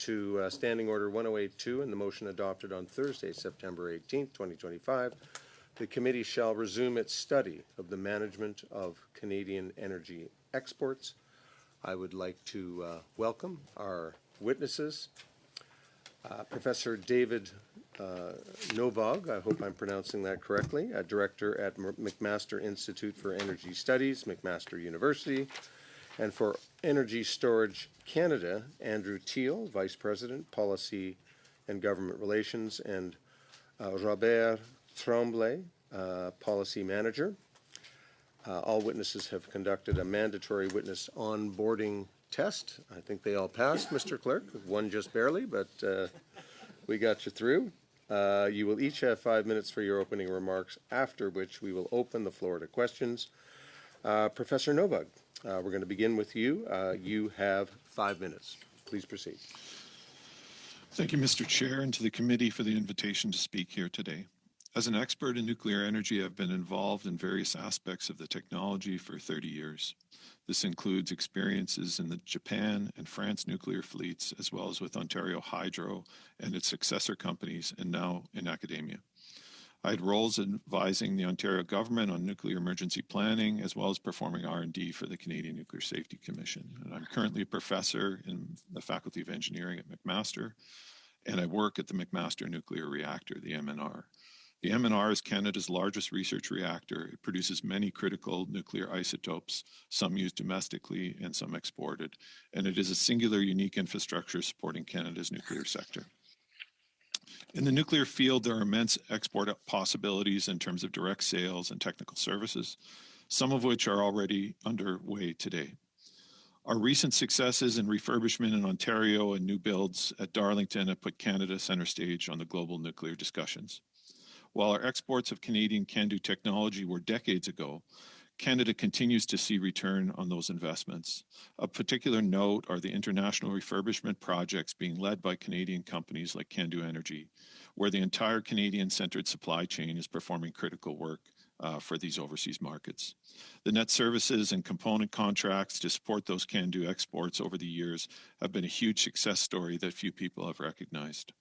to Standing Order 1082 and the motion adopted on Thursday, September 18th, 2025, the committee shall resume its study of the management of Canadian energy exports. I would like to welcome our witnesses. Professor David Novog, I hope I'm pronouncing that correctly, a director at McMaster Institute for Energy Studies, McMaster University, and for Energy Storage Canada, Andrew Teal, Vice President, Policy and Government Relations, and Robert Tremblay, Policy Manager. All witnesses have conducted a mandatory witness onboarding test. I think they all passed, Mr. Clerk. One just barely, but we got you through. You will each have 5 minutes for your opening remarks, after which we will open the floor to questions. Professor Novog, we're going to begin with you. You have 5 minutes. Please proceed. Thank you, Mr. Chair, and to the committee for the invitation to speak here today. As an expert in nuclear energy, I've been involved in various aspects of the technology for 30 years. This includes experiences in the Japan and France nuclear fleets, as well as with Ontario Hydro and its successor companies, and now in academia. I had roles advising the Ontario government on nuclear emergency planning, as well as performing R&D for the Canadian Nuclear Safety Commission. And I'm currently a professor in the Faculty of Engineering at McMaster, and I work at the McMaster Nuclear Reactor, the MNR. The MNR is Canada's largest research reactor. It produces many critical nuclear isotopes, some used domestically and some exported, and it is a singular, unique infrastructure supporting Canada's nuclear sector. In the nuclear field, there are immense export possibilities in terms of direct sales and technical services, some of which are already underway today. Our recent successes in refurbishment in Ontario and new builds at Darlington have put Canada center stage on the global nuclear discussions. While our exports of Canadian CANDU technology were decades ago, Canada continues to see return on those investments. Of particular note are the international refurbishment projects being led by Canadian companies like CANDU Energy, where the entire Canadian-centered supply chain is performing critical work for these overseas markets. The net services and component contracts to support those CANDU exports over the years have been a huge success story that few people have recognized.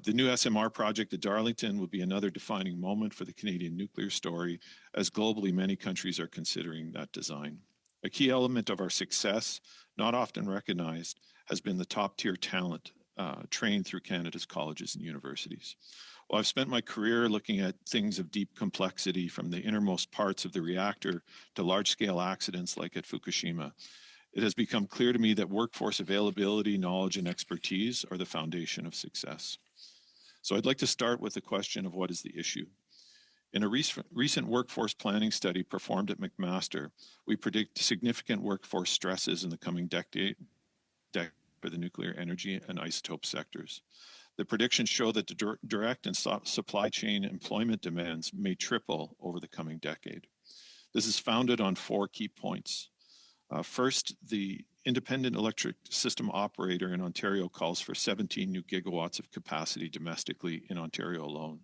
The new SMR project at Darlington will be another defining moment for the Canadian nuclear story, as globally many countries are considering that design. A key element of our success, not often recognized, has been the top-tier talent trained through Canada's colleges and universities. While I've spent my career looking at things of deep complexity, from the innermost parts of the reactor to large-scale accidents like at Fukushima, it has become clear to me that workforce availability, knowledge, and expertise are the foundation of success. So I'd like to start with the question of what is the issue. In a recent workforce planning study performed at McMaster, we predict significant workforce stresses in the coming decade for the nuclear energy and isotope sectors. The predictions show that the direct and supply chain employment demands may triple over the coming decade. This is founded on 4 key points. First, the independent electric system operator in Ontario calls for 17 new gigawatts of capacity domestically in Ontario alone.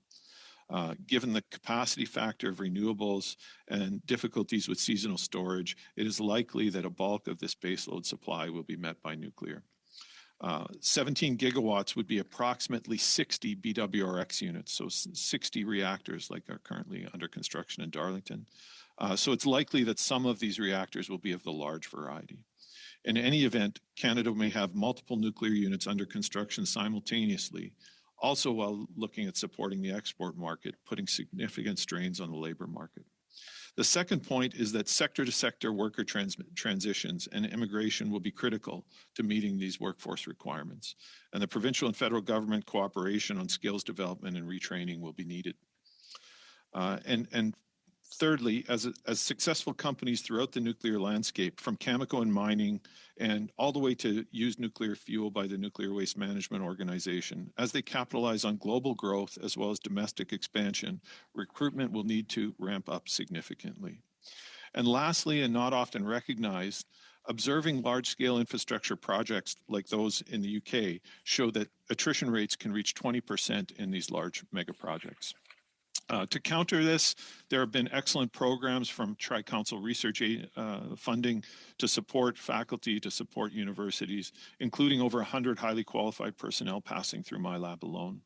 Given the capacity factor of renewables and difficulties with seasonal storage, it is likely that a bulk of this baseload supply will be met by nuclear. 17 gigawatts would be approximately 60 BWRX units, so 60 reactors like are currently under construction in Darlington. So it's likely that some of these reactors will be of the large variety. In any event, Canada may have multiple nuclear units under construction simultaneously, also while looking at supporting the export market, putting significant strains on the labor market. The second point is that sector-to-sector worker transitions and immigration will be critical to meeting these workforce requirements, and the provincial and federal government cooperation on skills development and retraining will be needed. And thirdly, as successful companies throughout the nuclear landscape, from Cameco and mining and all the way to used nuclear fuel by the Nuclear Waste Management Organization, as they capitalize on global growth as well as domestic expansion, recruitment will need to ramp up significantly. And lastly, and not often recognized, observing large-scale infrastructure projects like those in the UK show that attrition rates can reach 20% in these large mega projects. To counter this, there have been excellent programs from Tri-Council research funding to support faculty, to support universities, including over 100 highly qualified personnel passing through my lab alone.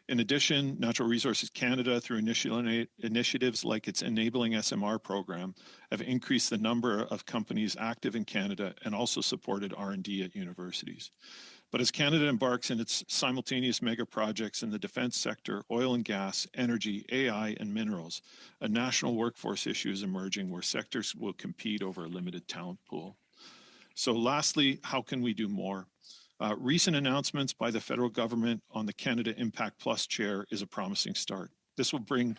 In addition, Natural Resources Canada, through initiatives like its Enabling SMR program, have increased the number of companies active in Canada and also supported R&D at universities. But as Canada embarks in its simultaneous mega projects in the defense sector, oil and gas, energy, AI, and minerals, a national workforce issue is emerging where sectors will compete over a limited talent pool. So lastly, how can we do more? Recent announcements by the federal government on the Canada Impact Plus chair is a promising start. This will bring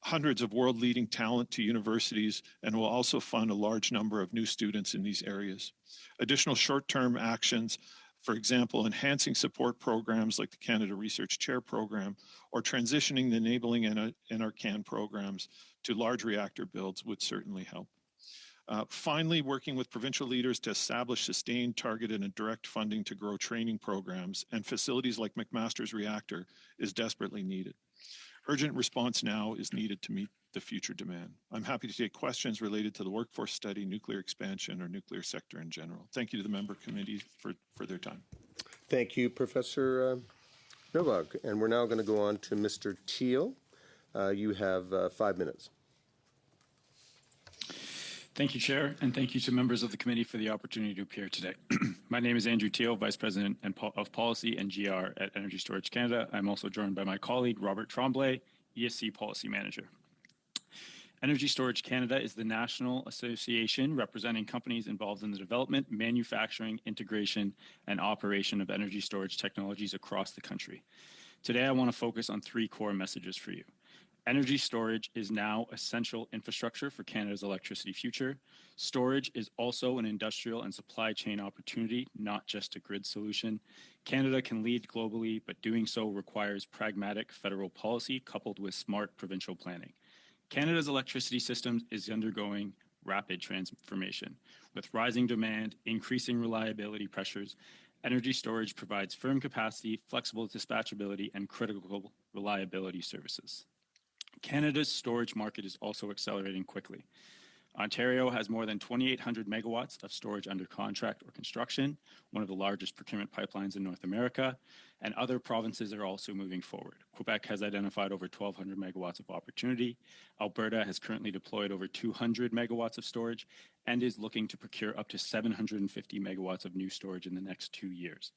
hundreds of world-leading talent to universities and will also fund a large number of new students in these areas. Additional short-term actions, for example, enhancing support programs like the Canada Research Chair Program or transitioning the enabling NRCan programs to large reactor builds would certainly help. Finally, working with provincial leaders to establish sustained, targeted, and direct funding to grow training programs and facilities like McMaster's reactor is desperately needed. Urgent response now is needed to meet the future demand. I'm happy to take questions related to the workforce study, nuclear expansion, or nuclear sector in general. Thank you to the member committee for their time. Thank you, Professor Novak. And we're now going to go on to Mr. Teal. You have 5 minutes. Thank you, Chair, and thank you to members of the committee for the opportunity to appear today. My name is Andrew Teal, Vice President of Policy and GR at Energy Storage Canada. I'm also joined by my colleague, Robert Tremblay, ESC Policy Manager. Energy Storage Canada is the national association representing companies involved in the development, manufacturing, integration, and operation of energy storage technologies across the country. Today, I want to focus on 3 core messages for you. Energy storage is now essential infrastructure for Canada's electricity future. Storage is also an industrial and supply chain opportunity, not just a grid solution. Canada can lead globally, but doing so requires pragmatic federal policy coupled with smart provincial planning. Canada's electricity system is undergoing rapid transformation. With rising demand, increasing reliability pressures, energy storage provides firm capacity, flexible dispatchability, and critical reliability services. Canada's storage market is also accelerating quickly. Ontario has more than 2,800 megawatts of storage under contract or construction, one of the largest procurement pipelines in North America, and other provinces are also moving forward. Quebec has identified over 1,200 megawatts of opportunity. Alberta has currently deployed over 200 megawatts of storage and is looking to procure up to 750 megawatts of new storage in the next 2 years.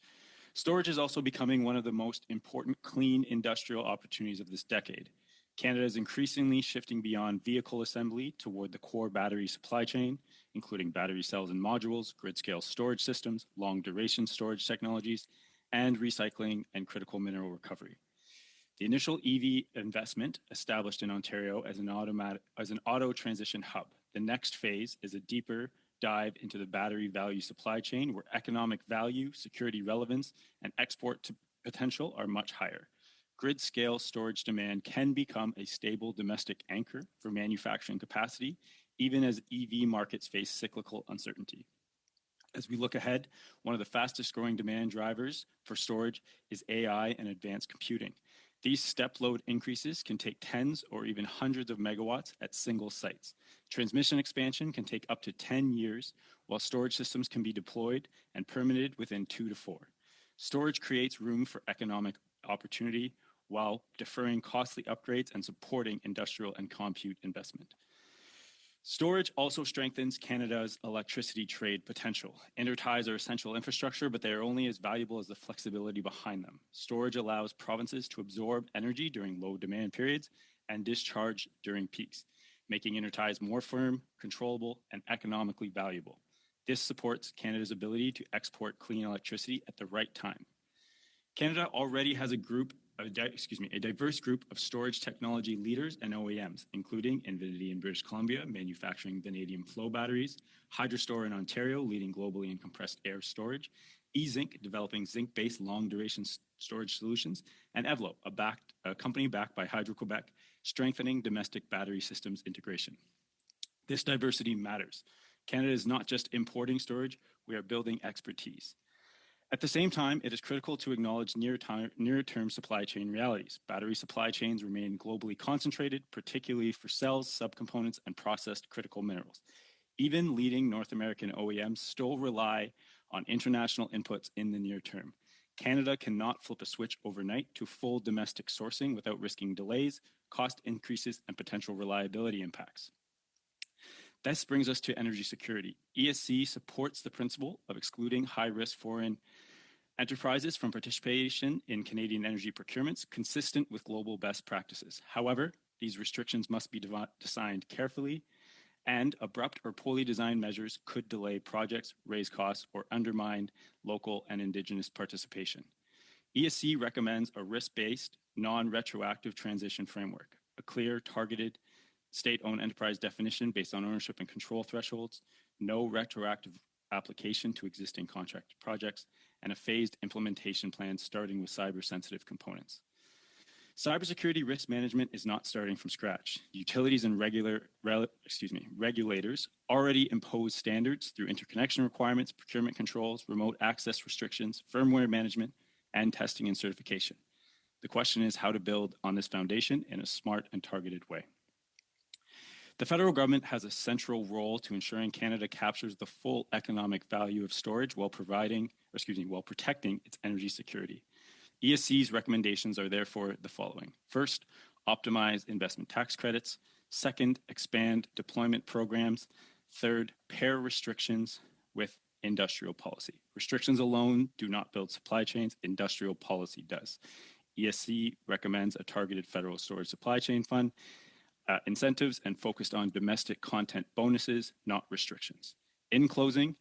Storage is also becoming one of the most important clean industrial opportunities of this decade. Canada is increasingly shifting beyond vehicle assembly toward the core battery supply chain, including battery cells and modules, grid-scale storage systems, long-duration storage technologies, and recycling and critical mineral recovery. The initial EV investment established in Ontario as an auto transition hub. The next phase is a deeper dive into the battery value supply chain where economic value, security relevance, and export potential are much higher. Grid-scale storage demand can become a stable domestic anchor for manufacturing capacity, even as EV markets face cyclical uncertainty. As we look ahead, one of the fastest growing demand drivers for storage is AI and advanced computing. These step load increases can take tens or even hundreds of megawatts at single sites. Transmission expansion can take up to 10 years, while storage systems can be deployed and permitted within 2 to 4. Storage creates room for economic opportunity while deferring costly upgrades and supporting industrial and compute investment. Storage also strengthens Canada's electricity trade potential. Interties are essential infrastructure, but they are only as valuable as the flexibility behind them. Storage allows provinces to absorb energy during low demand periods and discharge during peaks, making interties more firm, controllable, and economically valuable. This supports Canada's ability to export clean electricity at the right time. Canada already has a diverse group of storage technology leaders and OEMs, including Invinity in British Columbia, manufacturing vanadium flow batteries, Hydrostore in Ontario, leading globally in compressed air storage, eZinc, developing zinc-based long-duration storage solutions, and Evlo, a company backed by Hydro-Quebec, strengthening domestic battery systems integration. This diversity matters. Canada is not just importing storage, we are building expertise. At the same time, it is critical to acknowledge near-term supply chain realities. Battery supply chains remain globally concentrated, particularly for cells, subcomponents, and processed critical minerals. Even leading North American OEMs still rely on international inputs in the near term. Canada cannot flip a switch overnight to full domestic sourcing without risking delays, cost increases, and potential reliability impacts. This brings us to energy security. ESC supports the principle of excluding high-risk foreign enterprises from participation in Canadian energy procurements consistent with global best practices. However, these restrictions must be designed carefully, and abrupt or poorly designed measures could delay projects, raise costs, or undermine local and Indigenous participation. ESC recommends a risk-based, non-retroactive transition framework, a clear, targeted, state-owned enterprise definition based on ownership and control thresholds, no retroactive application to existing contract projects, and a phased implementation plan starting with cyber-sensitive components. Cybersecurity risk management is not starting from scratch. Utilities and regulators already impose standards through interconnection requirements, procurement controls, remote access restrictions, firmware management, and testing and certification. The question is how to build on this foundation in a smart and targeted way. The federal government has a central role to ensuring Canada captures the full economic value of storage while protecting its energy security. ESC's recommendations are therefore the following. First, optimize investment tax credits. Second, expand deployment programs. Third, pair restrictions with industrial policy. Restrictions alone do not build supply chains. Industrial policy does. ESC recommends a targeted federal storage supply chain fund, incentives, and focused on domestic content bonuses, not restrictions. In closing,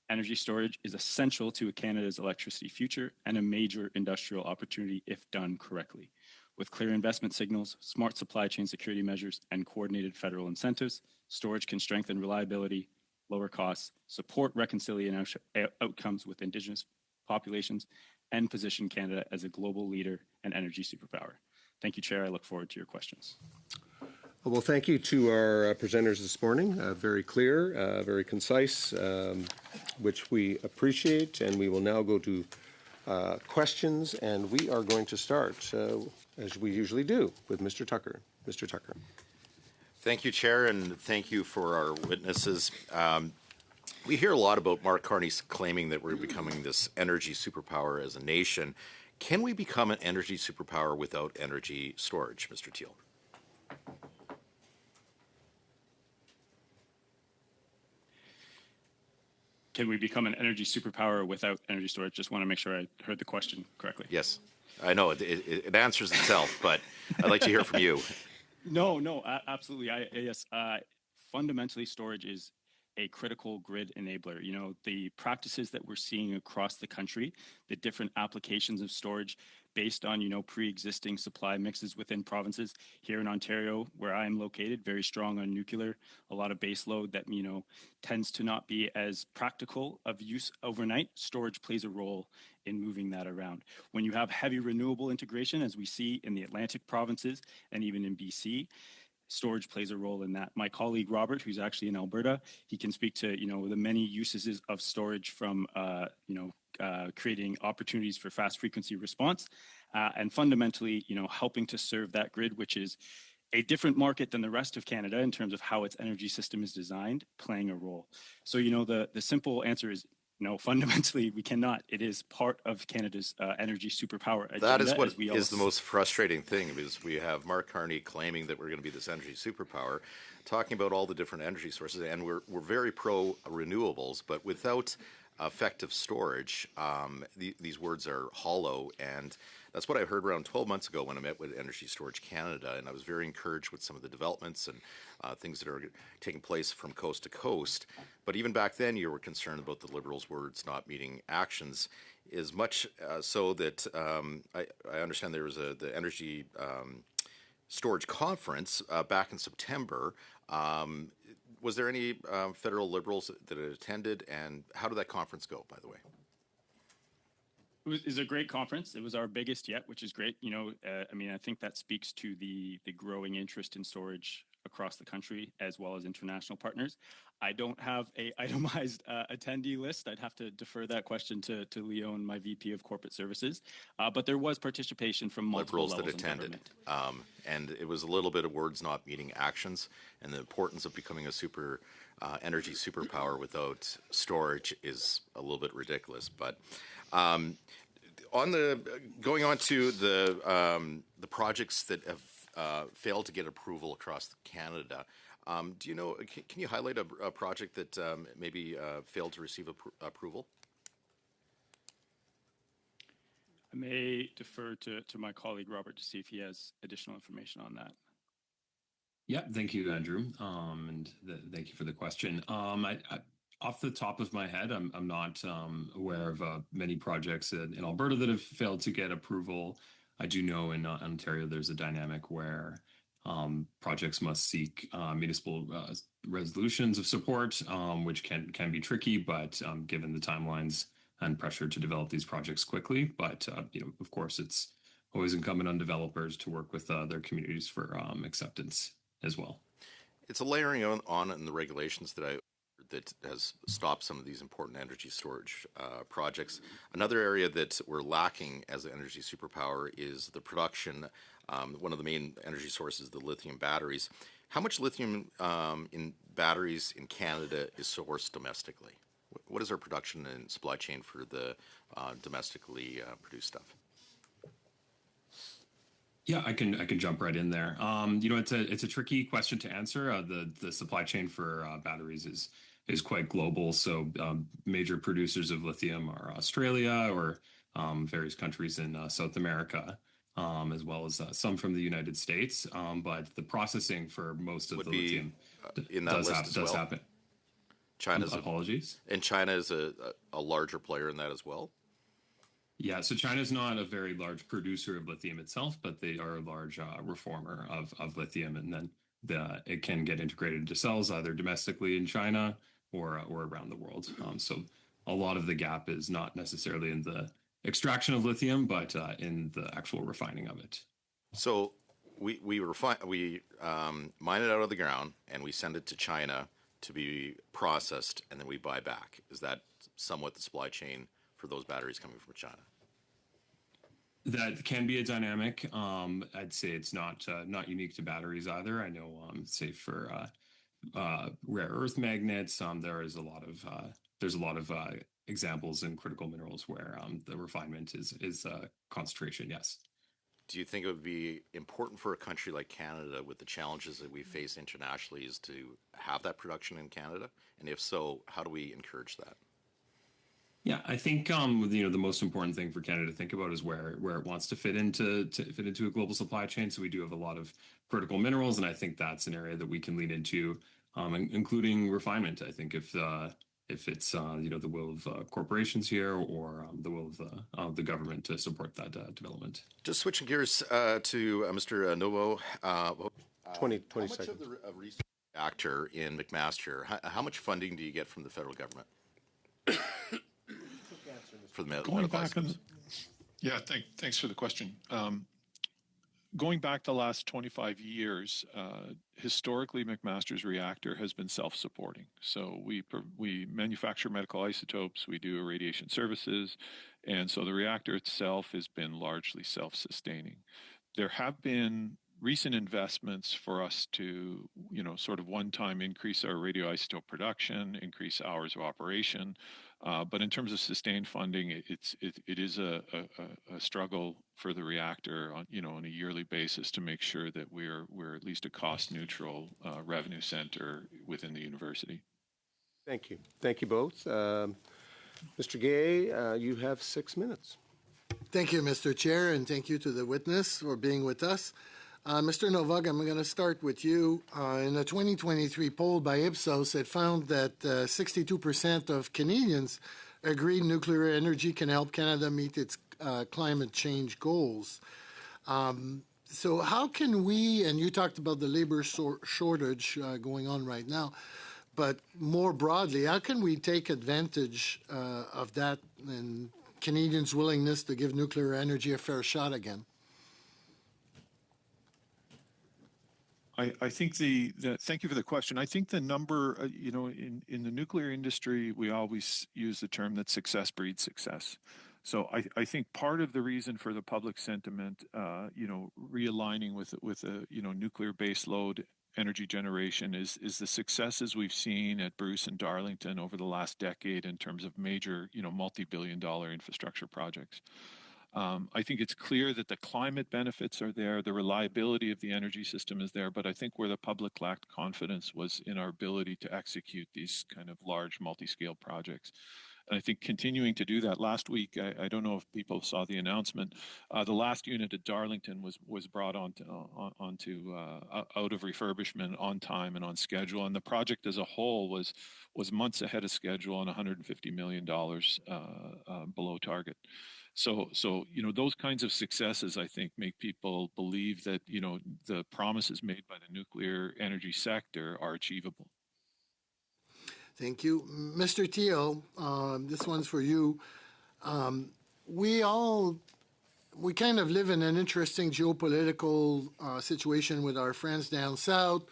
energy storage is essential to Canada's electricity future and a major industrial opportunity if done correctly. With clear investment signals, smart supply chain security measures, and coordinated federal incentives, storage can strengthen reliability, lower costs, support reconciliation outcomes with Indigenous populations, and position Canada as a global leader and energy superpower. Thank you, Chair. I look forward to your questions. Well, thank you to our presenters this morning. Very clear, very concise, which we appreciate. And we will now go to questions. And we are going to start, as we usually do, with Mr. Tucker. Mr. Tucker. Thank you, Chair, and thank you for our witnesses. We hear a lot about Mark Carney claiming that we're becoming this energy superpower as a nation. Can we become an energy superpower without energy storage, Mr. Teal? Can we become an energy superpower without energy storage? Just want to make sure I heard the question correctly. Yes. I know it answers itself, but I'd like to hear from you. No, absolutely. Yes. Fundamentally, storage is a critical grid enabler. You know, the practices that we're seeing across the country, the different applications of storage based on, pre-existing supply mixes within provinces. Here in Ontario, where I'm located, very strong on nuclear, a lot of base load that, tends to not be as practical of use overnight. Storage plays a role in moving that around. When you have heavy renewable integration, as we see in the Atlantic provinces and even in BC, storage plays a role in that. My colleague Robert, who's actually in Alberta, he can speak to the many uses of storage from creating opportunities for fast frequency response, and fundamentally helping to serve that grid, which is a different market than the rest of Canada in terms of how its energy system is designed, playing a role. So the simple answer is no, fundamentally, we cannot. It is part of Canada's energy superpower agenda. That is what is the most frustrating thing, because we have Mark Carney claiming that we're going to be this energy superpower, talking about all the different energy sources, and we're very pro renewables, but without effective storage, these words are hollow. And that's what I heard around 12 months ago when I met with Energy Storage Canada, and I was very encouraged with some of the developments and things that are taking place from coast to coast. But even back then, you were concerned about the Liberals' words not meeting actions, as much so that I understand there was the Energy Storage Conference back in September. Was there any federal Liberals that had attended, and how did that conference go, by the way? It was a great conference. It was our biggest yet, which is great. I think that speaks to the growing interest in storage across the country as well as international partners. I don't have a itemized attendee list. I'd have to defer that question to Leon, my VP of Corporate Services. But there was participation from multiple Liberals that levels in attended. government. And it was a little bit of words not meeting actions, and the importance of becoming a energy superpower without storage is a little bit ridiculous. But going on to the projects that have failed to get approval across Canada. Do you know? Can you highlight a project that maybe failed to receive approval? I may defer to my colleague Robert to see if he has additional information on that. Yeah, thank you, Andrew, and thank you for the question. Off the top of my head, I'm not aware of many projects in Alberta that have failed to get approval. I do know in Ontario there's a dynamic where projects must seek municipal resolutions of support, which can be tricky, but given the timelines and pressure to develop these projects quickly. But of course, it's always incumbent on developers to work with their communities for acceptance as well. It's a layering on in the regulations that has stopped some of these important energy storage projects. Another area that we're lacking as an energy superpower is the production. One of the main energy sources, the lithium batteries. How much lithium in batteries in Canada is sourced domestically? What is our production and supply chain for the domestically produced stuff? Yeah, I can jump right in there. It's a tricky question to answer. The supply chain for batteries is quite global. So major producers of lithium are Australia or various countries in South America, as well as some from the United States. But the processing for most of the lithium in that list does happen. Apologies. And China is a larger player in that as well. Yeah, so China is not a very large producer of lithium itself, but they are a large reformer of lithium, and then it can get integrated into cells either domestically in China or around the world. So a lot of the gap is not necessarily in the extraction of lithium, but in the actual refining of it. So we mine it out of the ground and we send it to China to be processed, and then we buy back. Is that somewhat the supply chain for those batteries coming from China? That can be a dynamic. I'd say it's not unique to batteries either. I know, say for rare earth magnets, there's a lot of examples in critical minerals where the refinement is concentration. Yes. Do you think it would be important for a country like Canada, with the challenges that we face internationally, is to have that production in Canada? And if so, how do we encourage that? Yeah, I think the most important thing for Canada to think about is where it wants to fit into a global supply chain. So we do have a lot of critical minerals, and I think that's an area that we can lean into, including refinement. I think if it's the will of corporations here or the will of the government to support that development. Just switching gears to Mr. Novo. 20 how much seconds. of the research reactor in McMaster, how much funding do you get from the federal government? For the Going back, thanks for the question. Going back the last 25 years, historically, McMaster's reactor has been self-supporting. So we manufacture medical isotopes, we do irradiation services, and so the reactor itself has been largely self-sustaining. There have been recent investments for us to, sort of one-time increase our radioisotope production, increase hours of operation. But in terms of sustained funding, it is a struggle for the reactor on a yearly basis to make sure that we're at least a cost-neutral revenue center within the university. Thank you both. Mr. Gay, you have 6 minutes. Thank you, Mr. Chair, and thank you to the witness for being with us. Mr. Novak, I'm going to start with you. In a 2023 poll by Ipsos, it found that 62% of Canadians agreed nuclear energy can help Canada meet its climate change goals. So how can we, and you talked about the labor shortage going on right now, but more broadly, how can we take advantage of that and Canadians' willingness to give nuclear energy a fair shot again? I think thank you for the question. I think the number, in the nuclear industry, we always use the term that success breeds success. So I think part of the reason for the public sentiment, realigning with a, nuclear base load energy generation is the successes we've seen at Bruce and Darlington over the last decade in terms of major, multi-billion-dollar infrastructure projects. I think it's clear that the climate benefits are there, the reliability of the energy system is there, but I think where the public lacked confidence was in our ability to execute these kind of large multi-scale projects. And I think continuing to do that. Last week, I don't know if people saw the announcement, the last unit at Darlington was brought onto out of refurbishment on time and on schedule, and the project as a whole was months ahead of schedule and $150 million below target. So those kinds of successes, I think, make people believe that the promises made by the nuclear energy sector are achievable. Thank you. Mr. Teal, this one's for you. We kind of live in an interesting geopolitical situation with our friends down south.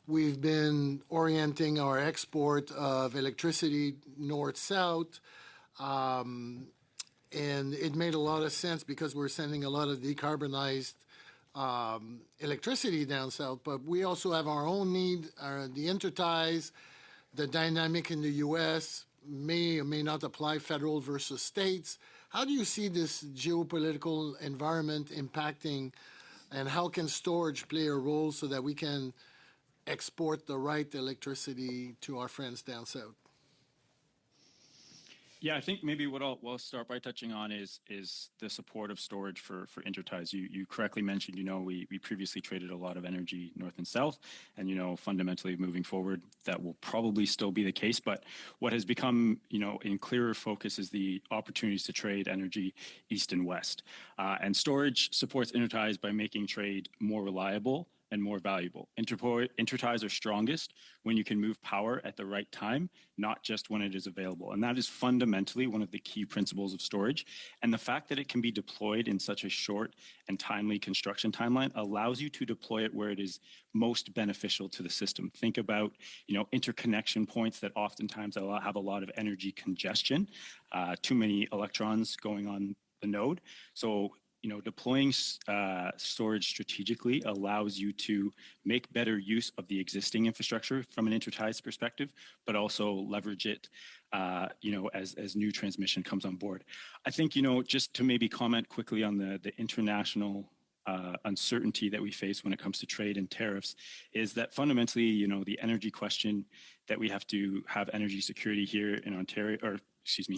We've been orienting our export of electricity north-south, and it made a lot of sense because we're sending a lot of decarbonized electricity down south, but we also have our own need, the interties. The dynamic in the U.S. may or may not apply federal versus states. How do you see this geopolitical environment impacting, and how can storage play a role so that we can export the right electricity to our friends down south? Yeah, I think maybe what I'll start by touching on is the support of storage for interties. You correctly mentioned, we previously traded a lot of energy north and south, and fundamentally moving forward, that will probably still be the case. But what has become, in clearer focus is the opportunities to trade energy east and west. And storage supports interties by making trade more reliable and more valuable. Interties are strongest when you can move power at the right time, not just when it is available. And that is fundamentally one of the key principles of storage. And the fact that it can be deployed in such a short and timely construction timeline allows you to deploy it where it is most beneficial to the system. Think about, interconnection points that oftentimes have a lot of energy congestion, too many electrons going on the node. So deploying storage strategically allows you to make better use of the existing infrastructure from an interties perspective, but also leverage it, as new transmission comes on board. I think, just to maybe comment quickly on the international uncertainty that we face when it comes to trade and tariffs is that fundamentally, the energy question that we have to have energy security here in Ontario, or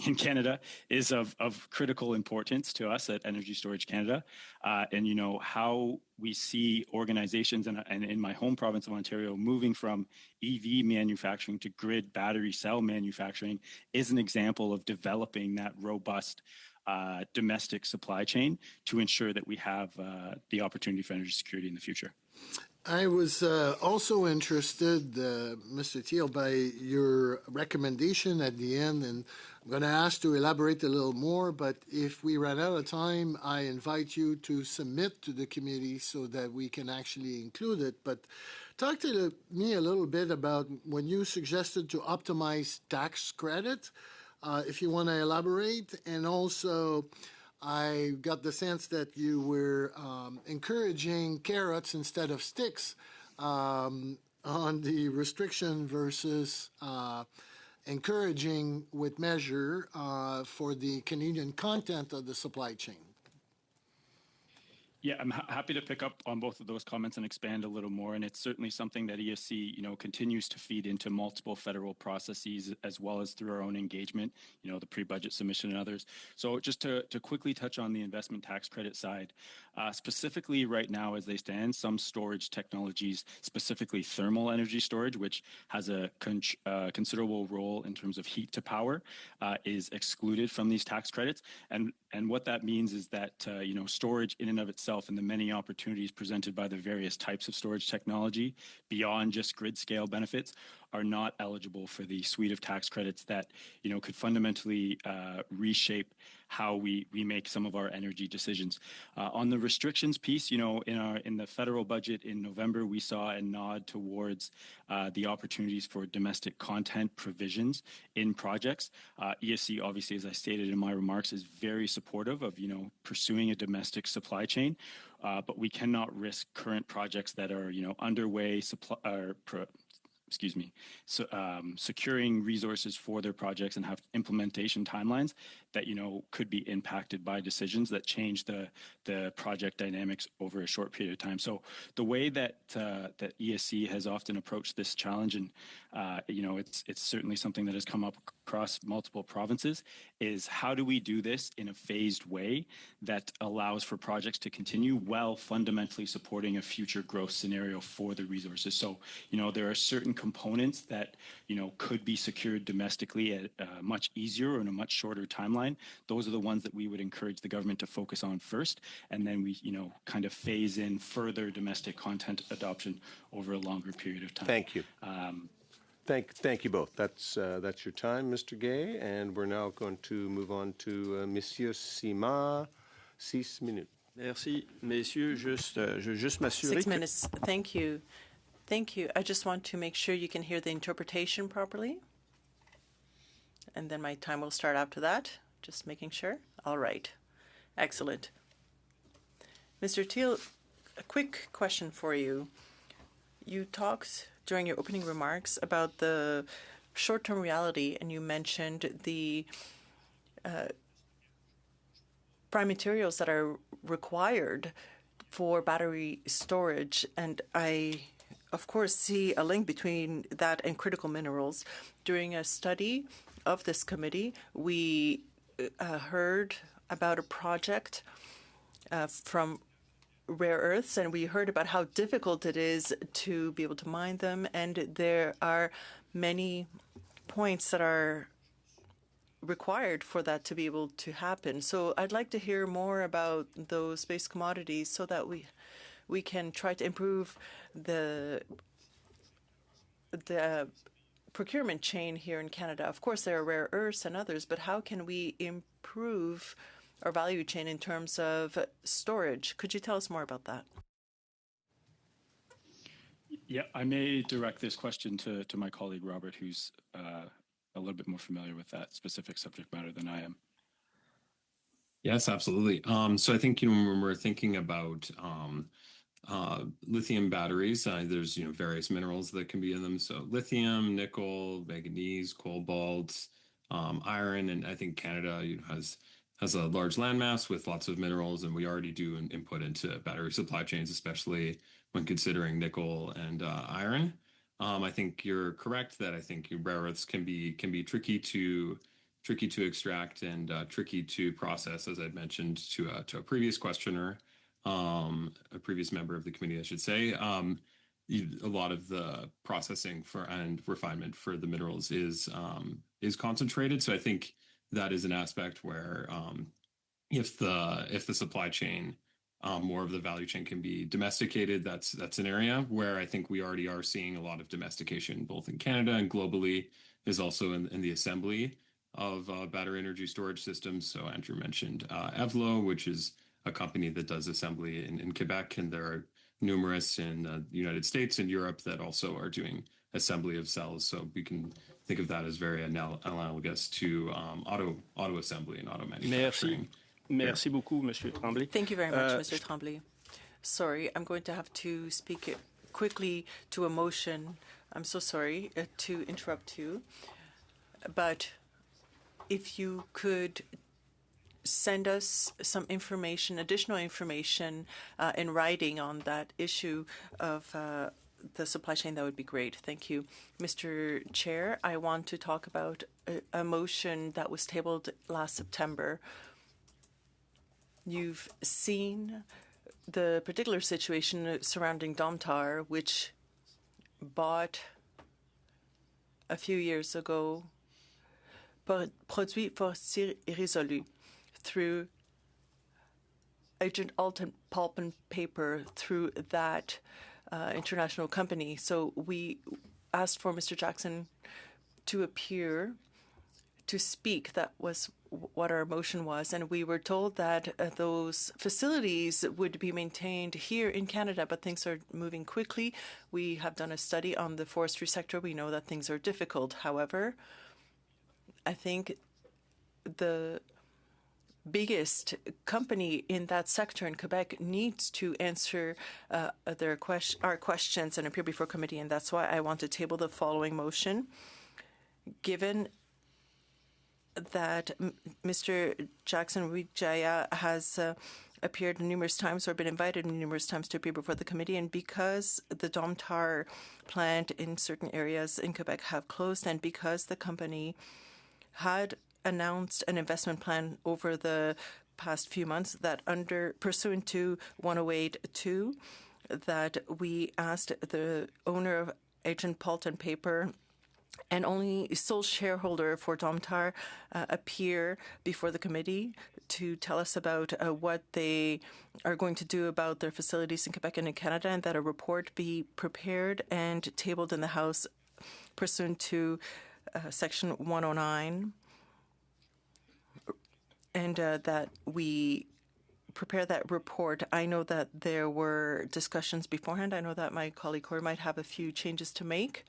in Canada, is of critical importance to us at Energy Storage Canada. And how we see organizations and in my home province of Ontario moving from EV manufacturing to grid battery cell manufacturing is an example of developing that robust domestic supply chain to ensure that we have the opportunity for energy security in the future. I was also interested, Mr. Teal, by your recommendation at the end, and I'm going to ask to elaborate a little more, but if we run out of time, I invite you to submit to the committee so that we can actually include it. But talk to me a little bit about when you suggested to optimize tax credit, if you want to elaborate, and also I got the sense that you were encouraging carrots instead of sticks on the restriction versus encouraging with measure for the Canadian content of the supply chain. Yeah, I'm happy to pick up on both of those comments and expand a little more. And it's certainly something that ESC, continues to feed into multiple federal processes as well as through our own engagement, the pre-budget submission and others. So just to quickly touch on the investment tax credit side, specifically right now as they stand, some storage technologies, specifically thermal energy storage, which has a considerable role in terms of heat to power, is excluded from these tax credits. And what that means is that, storage in and of itself and the many opportunities presented by the various types of storage technology beyond just grid scale benefits are not eligible for the suite of tax credits that, could fundamentally reshape how we make some of our energy decisions. On the restrictions piece, in the federal budget in November, we saw a nod towards the opportunities for domestic content provisions in projects. ESC, obviously, as I stated in my remarks, is very supportive of, pursuing a domestic supply chain, but we cannot risk current projects that are, underway, securing resources for their projects and have implementation timelines that, could be impacted by decisions that change the project dynamics over a short period of time. So the way that ESC has often approached this challenge, and, it's certainly something that has come up across multiple provinces, is how do we do this in a phased way that allows for projects to continue while fundamentally supporting a future growth scenario for the resources. So, there are certain components that, could be secured domestically at a much easier or in a much shorter timeline. Those are the ones that we would encourage the government to focus on first, and then we, kind of phase in further domestic content adoption over a longer period of time. Thank you. Thank you both. That's your time, Mr. Gay, and we're now going to move on to Monsieur Sima. 6 minutes. Merci, messieurs. Je veux juste m'assurer. 6 minutes. Thank you. Thank you. I just want to make sure you can hear the interpretation properly. And then my time will start after that. Just making sure. All right. Excellent. Mr. Teal, a quick question for you. You talked during your opening remarks about the short-term reality, and you mentioned the prime materials that are required for battery storage. And I, of course, see a link between that and critical minerals. During a study of this committee, we heard about a project from rare earths, and we heard about how difficult it is to be able to mine them, and there are many points that are required for that to be able to happen. So I'd like to hear more about those base commodities so that we can try to improve the procurement chain here in Canada. Of course, there are rare earths and others, but how can we improve our value chain in terms of storage? Could you tell us more about that? Yeah, I may direct this question to my colleague Robert, who's a little bit more familiar with that specific subject matter than I am. Yes, absolutely. So I think, when we're thinking about lithium batteries, there's, various minerals that can be in them. So lithium, nickel, manganese, cobalt, iron, and I think Canada has a large landmass with lots of minerals, and we already do an input into battery supply chains, especially when considering nickel and iron. I think you're correct that I think rare earths can be tricky to extract and tricky to process, as I'd mentioned to a previous questioner, a previous member of the committee, I should say. A lot of the processing and refinement for the minerals is concentrated. So I think that is an aspect where if the supply chain, more of the value chain can be domesticated, that's an area where I think we already are seeing a lot of domestication, both in Canada and globally, is also in the assembly of battery energy storage systems. So Andrew mentioned Evlo, which is a company that does assembly in Quebec, and there are numerous in the United States and Europe that also are doing assembly of cells. So we can think of that as very analogous to auto assembly and auto manufacturing. Merci beaucoup, Monsieur Tremblay. Thank you very much, Mr. Tremblay. Sorry, I'm going to have to speak quickly to a motion. I'm so sorry to interrupt you, but if you could send us some information, additional information in writing on that issue of the supply chain, that would be great. Thank you. Mr. Chair, I want to talk about a motion that was tabled last September. You've seen the particular situation surrounding Domtar, which bought a few years ago Produits Forestiers Irrésolus through Agent Alton Pulp and Paper through that international company. So we asked for Mr. Jackson to appear to speak. That was what our motion was. And we were told that those facilities would be maintained here in Canada, but things are moving quickly. We have done a study on the forestry sector. We know that things are difficult. However, I think the biggest company in that sector in Quebec needs to answer our questions and appear before committee, and that's why I want to table the following motion. Given that Mr. Jackson Wijaya has appeared numerous times or been invited numerous times to appear before the committee, and because the Domtar plant in certain areas in Quebec have closed, and because the company had announced an investment plan over the past few months that pursuant to 108.2, that we asked the owner of Agent Pulp and Paper and only sole shareholder for Domtar appear before the committee to tell us about what they are going to do about their facilities in Quebec and in Canada, and that a report be prepared and tabled in the House pursuant to Section 109, and that we prepare that report. I know that there were discussions beforehand. I know that my colleague Corey might have a few changes to make.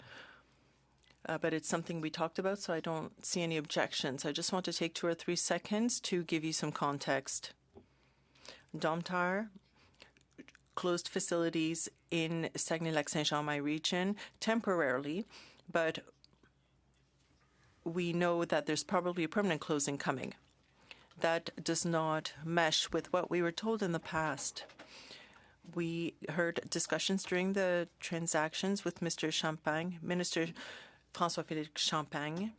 But it's something we talked about, so I don't see any objections. I just want to take 2 or 3 seconds to give you some context. Domtar closed facilities in Saguenay-Lac-Saint-Jean, my region, temporarily, but we know that there's probably a permanent closing coming. That does not mesh with what we were told in the past. We heard discussions during the transactions with Mr. Champagne, Minister François-Philippe Champagne.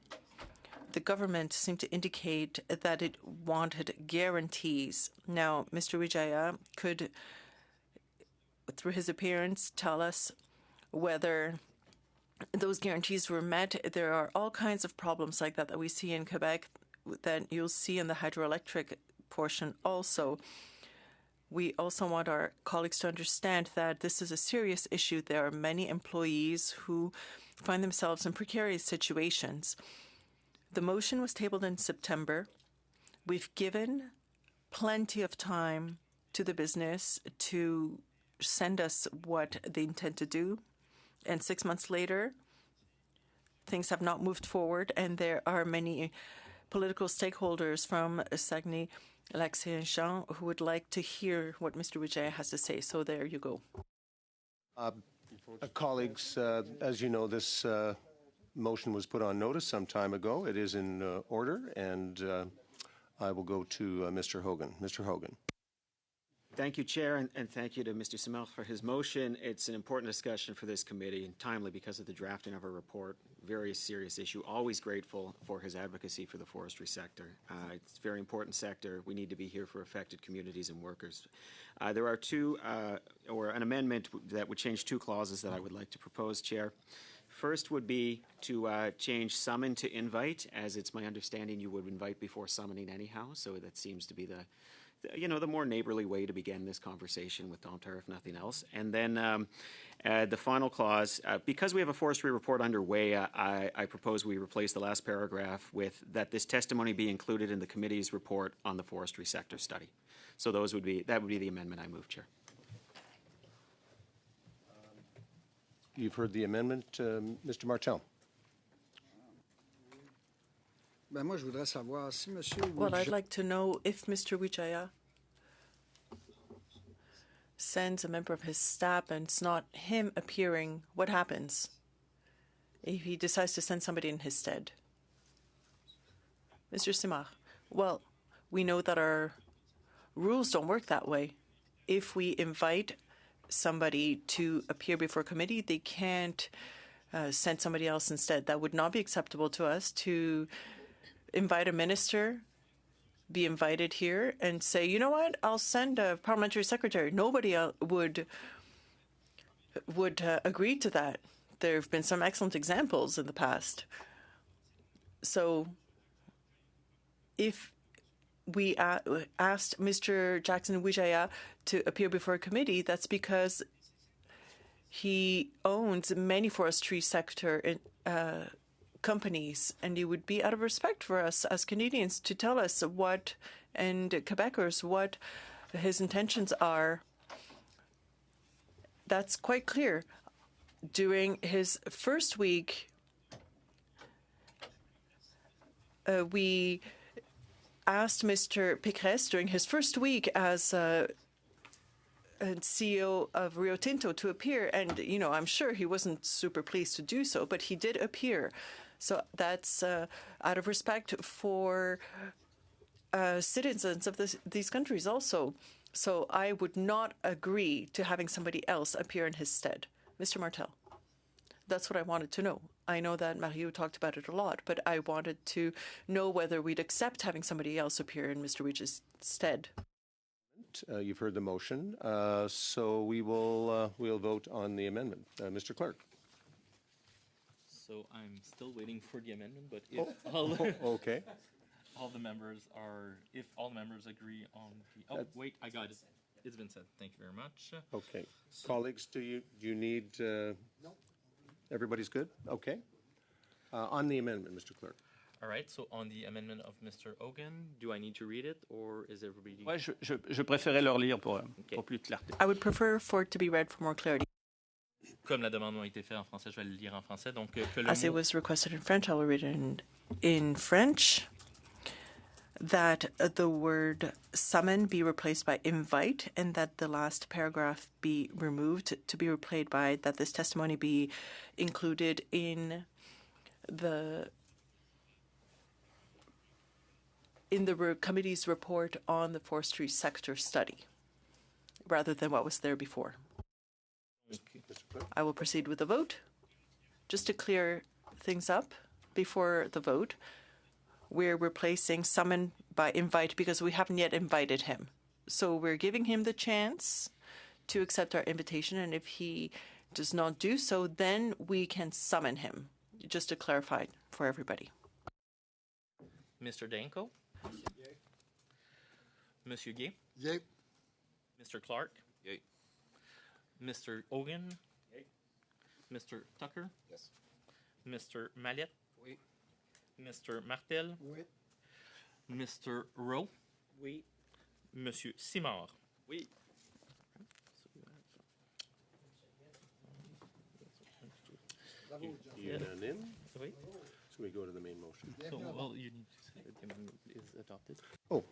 The government seemed to indicate that it wanted guarantees. Now, Mr. Wijaya could, through his appearance, tell us whether those guarantees were met. There are all kinds of problems like that we see in Quebec that you'll see in the hydroelectric portion also. We also want our colleagues to understand that this is a serious issue. There are many employees who find themselves in precarious situations. The motion was tabled in September. We've given plenty of time to the business to send us what they intend to do. And 6 months later, things have not moved forward, and there are many political stakeholders from Saguenay-Lac-Saint-Jean who would like to hear what Mr. Wijaya has to say. So there you go. Colleagues, as you know, this motion was put on notice some time ago. It is in order, and I will go to Mr. Hogan. Mr. Hogan. Thank you, Chair, and thank you to Mr. Simard for his motion. It's an important discussion for this committee and timely because of the drafting of our report. Very serious issue. Always grateful for his advocacy for the forestry sector. It's a very important sector. We need to be here for affected communities and workers. There are an amendment that would change 2 clauses that I would like to propose, Chair. First would be to change summon to invite, as it's my understanding you would invite before summoning anyhow. So that seems to be the more neighborly way to begin this conversation with Domtar, if nothing else. And then the final clause, because we have a forestry report underway, I propose we replace the last paragraph with that this testimony be included in the committee's report on the forestry sector study. So that would be the amendment I move, Chair. You've heard the amendment, Mr. Martel. Well, I'd like to know if Mr. Wijaya sends a member of his staff and it's not him appearing, what happens if he decides to send somebody in his stead? Mr. Simard, well, we know that our rules don't work that way. If we invite somebody to appear before committee, they can't send somebody else instead. That would not be acceptable to us to invite a minister, be invited here, and say, you know what, I'll send a parliamentary secretary. Nobody would agree to that. There have been some excellent examples in the past. So if we asked Mr. Jackson Wijaya to appear before a committee, that's because He owns many forestry sector companies, and it would be out of respect for us as Canadians to tell us what, and Quebecers, what his intentions are. That's quite clear. During his first week, we asked Mr. Pécresse during his first week as CEO of Rio Tinto to appear, and I'm sure he wasn't super pleased to do so, but he did appear. So that's out of respect for citizens of these countries also. So I would not agree to having somebody else appear in his stead. Mr. Martel, that's what I wanted to know. I know that Mario talked about it a lot, but I wanted to know whether we'd accept having somebody else appear in Mr. Weech's stead. You've heard the motion, so we'll vote on the amendment. Mr. Clerk. So I'm still waiting for the amendment, but if Okay. all the members agree on the wait, I got it. It's been said. Thank you very much. Okay. Colleagues, do you need no. Everybody's good? Okay. On the amendment, Mr. Clerk. All right, so on the amendment of Mr. Hogan, do I need to read it, or is everybody... Ouais, je préférais leur lire pour plus de clarté. I would prefer for it to be read for more clarity. Comme la demande a été faite en français, je vais le lire en français. Donc, que le As it was requested in French, I will read it in French. That the word summon be replaced by invite, and that the last paragraph be removed to be replaced by that this testimony be included in the committee's report on the forestry sector study, rather than what was there before. I will proceed with the vote. Just to clear things up before the vote, we're replacing summon by invite because we haven't yet invited him. So we're giving him the chance to accept our invitation, and if he does not do so, then we can summon him, just to clarify for everybody. Mr. Danko? Monsieur Gay? Yay. Mr. Clark? Yay. Mr. Hogan? Yay. Mr. Tucker? Yes. Mr. Mallette? Oui. Mr. Martel? Oui. Mr. Rowe? Oui. Monsieur Simard? Oui. Unanimous? Oui. So we go to the main motion. So, well, you need to say that the amendment is adopted. Oh.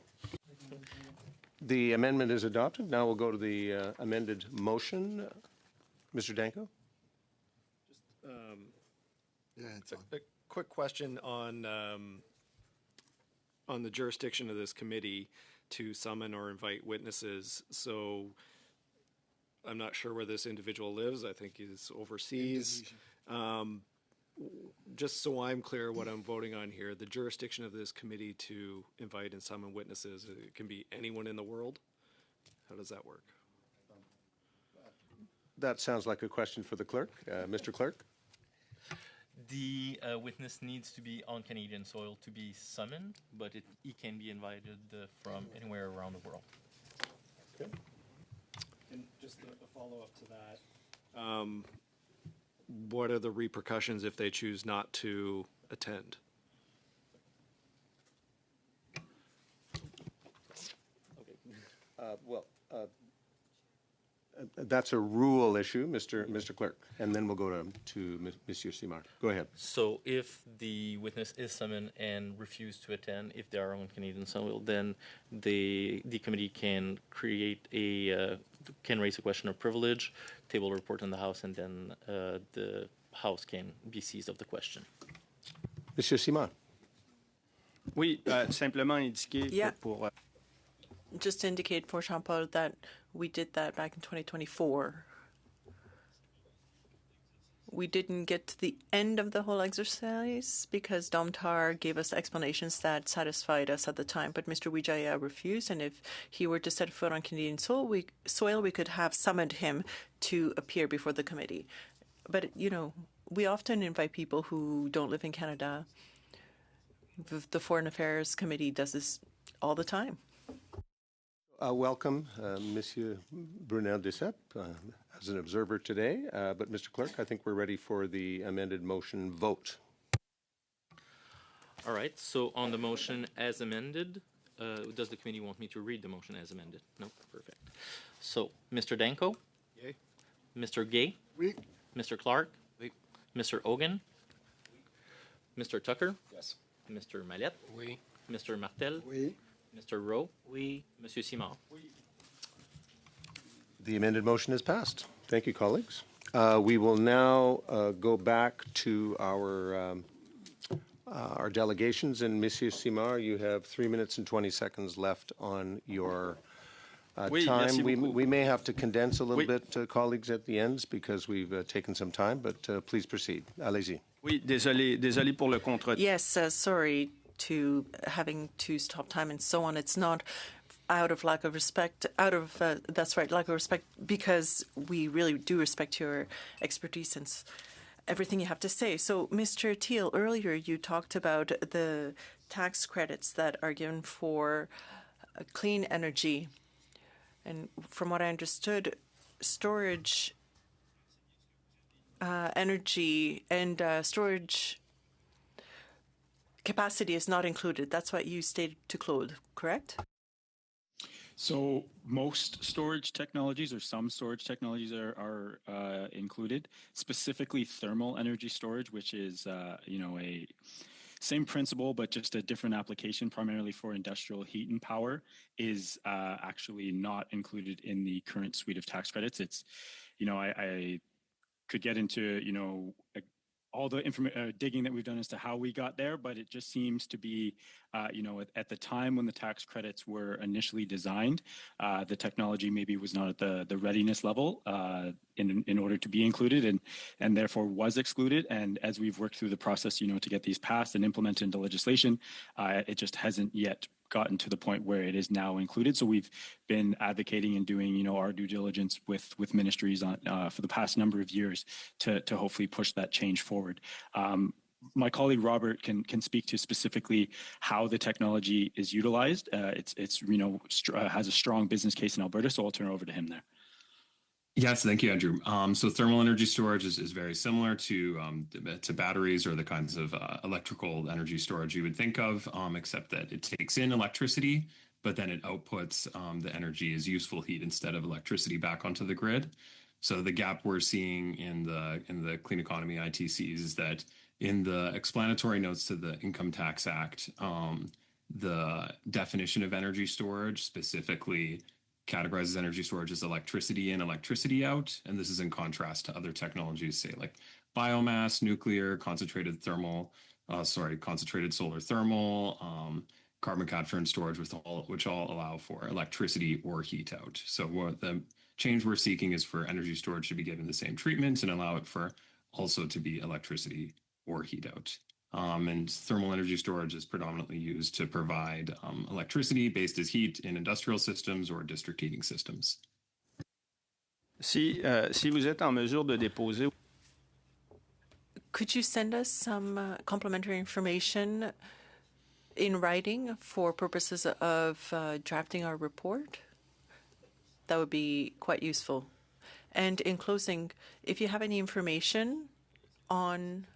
The amendment is adopted. Now we'll go to the amended motion. Mr. Danko? Yeah, it's on. A quick question on the jurisdiction of this committee to summon or invite witnesses. So I'm not sure where this individual lives. I think he's overseas. Just so I'm clear what I'm voting on here, the jurisdiction of this committee to invite and summon witnesses, it can be anyone in the world? How does that work? That sounds like a question for the clerk. Mr. Clerk? The witness needs to be on Canadian soil to be summoned, but he can be invited from anywhere around the world. Okay. And just a follow-up to that. What are the repercussions if they choose not to attend? That's a rule issue, Mr. Clerk, and then we'll go to Monsieur Simard. Go ahead. So if the witness is summoned and refuse to attend, if they are on Canadian soil, then the committee can can raise a question of privilege, table a report in the House, and then the House can be seized of the question. Monsieur Simard. Oui, simplement indiquer Yeah. pour Just to indicate for Jean-Paul that we did that back in 2024. We didn't get to the end of the whole exercise because Domtar gave us explanations that satisfied us at the time, but Mr. Wijaya refused, and if he were to set foot on Canadian soil, we could have summoned him to appear before the committee. But, we often invite people who don't live in Canada. The Foreign Affairs Committee does this all the time. Welcome, Monsieur Brunel Desep, as an observer today. But Mr. Clerk, I think we're ready for the amended motion vote. All right, so on the motion as amended, does the committee want me to read the motion as amended? No? Perfect. So, Mr. Danko? Yay. Mr. Gay? Oui. Mr. Clark? Oui. Mr. Hogan? Mr. Tucker? Yes. Mr. Mallette? Oui. Mr. Martel? Oui. Mr. Rowe? Oui. Monsieur Simard? The amended motion is passed. Thank you, colleagues. We will now go back to our delegations. And Monsieur Simard, you have 3 minutes and 20 seconds left on your Oui, time. merci beaucoup. We may have to condense a little Oui. bit, colleagues, at the ends because we've taken some time, but please proceed. Allez-y. Oui, désolé pour le contre. Yes, sorry to having to stop time and so on. It's not out of lack of respect, that's right, lack of respect, because we really do respect your expertise and everything you have to say. So, Mr. Teal, earlier you talked about the tax credits that are given for clean energy. And from what I understood, storage energy and storage capacity is not included. That's what you stated to Claude, correct? So most storage technologies or some storage technologies are included, specifically thermal energy storage, which is, a same principle, but just a different application, primarily for industrial heat and power, is actually not included in the current suite of tax credits. It's, I could get into, all the digging that we've done as to how we got there, but it just seems to be, at the time when the tax credits were initially designed, the technology maybe was not at the readiness level in order to be included, and therefore was excluded. And as we've worked through the process, to get these passed and implemented into legislation, it just hasn't yet gotten to the point where it is now included. So we've been advocating and doing, our due diligence with ministries on for the past number of years to hopefully push that change forward. My colleague Robert can speak to specifically how the technology is utilized. It's has a strong business case in Alberta, so I'll turn it over to him there. Yes, thank you, Andrew. So thermal energy storage is very similar to batteries or the kinds of electrical energy storage you would think of, except that it takes in electricity, but then it outputs the energy as useful heat instead of electricity back onto the grid. So the gap we're seeing in the Clean Economy ITCs is that in the explanatory notes to the Income Tax Act, the definition of energy storage specifically categorizes energy storage as electricity in, electricity out. And this is in contrast to other technologies, say like biomass, nuclear, concentrated solar thermal, carbon capture and storage, which all allow for electricity or heat out. So what the change we're seeking is for energy storage to be given the same treatment and allow it for also to be electricity or heat out. And thermal energy storage is predominantly used to provide electricity based as heat in industrial systems or district heating systems. Si vous êtes en mesure de déposer. Could you send us some complementary information in writing for purposes of drafting our report? That would be quite useful. And in closing, if you have any information on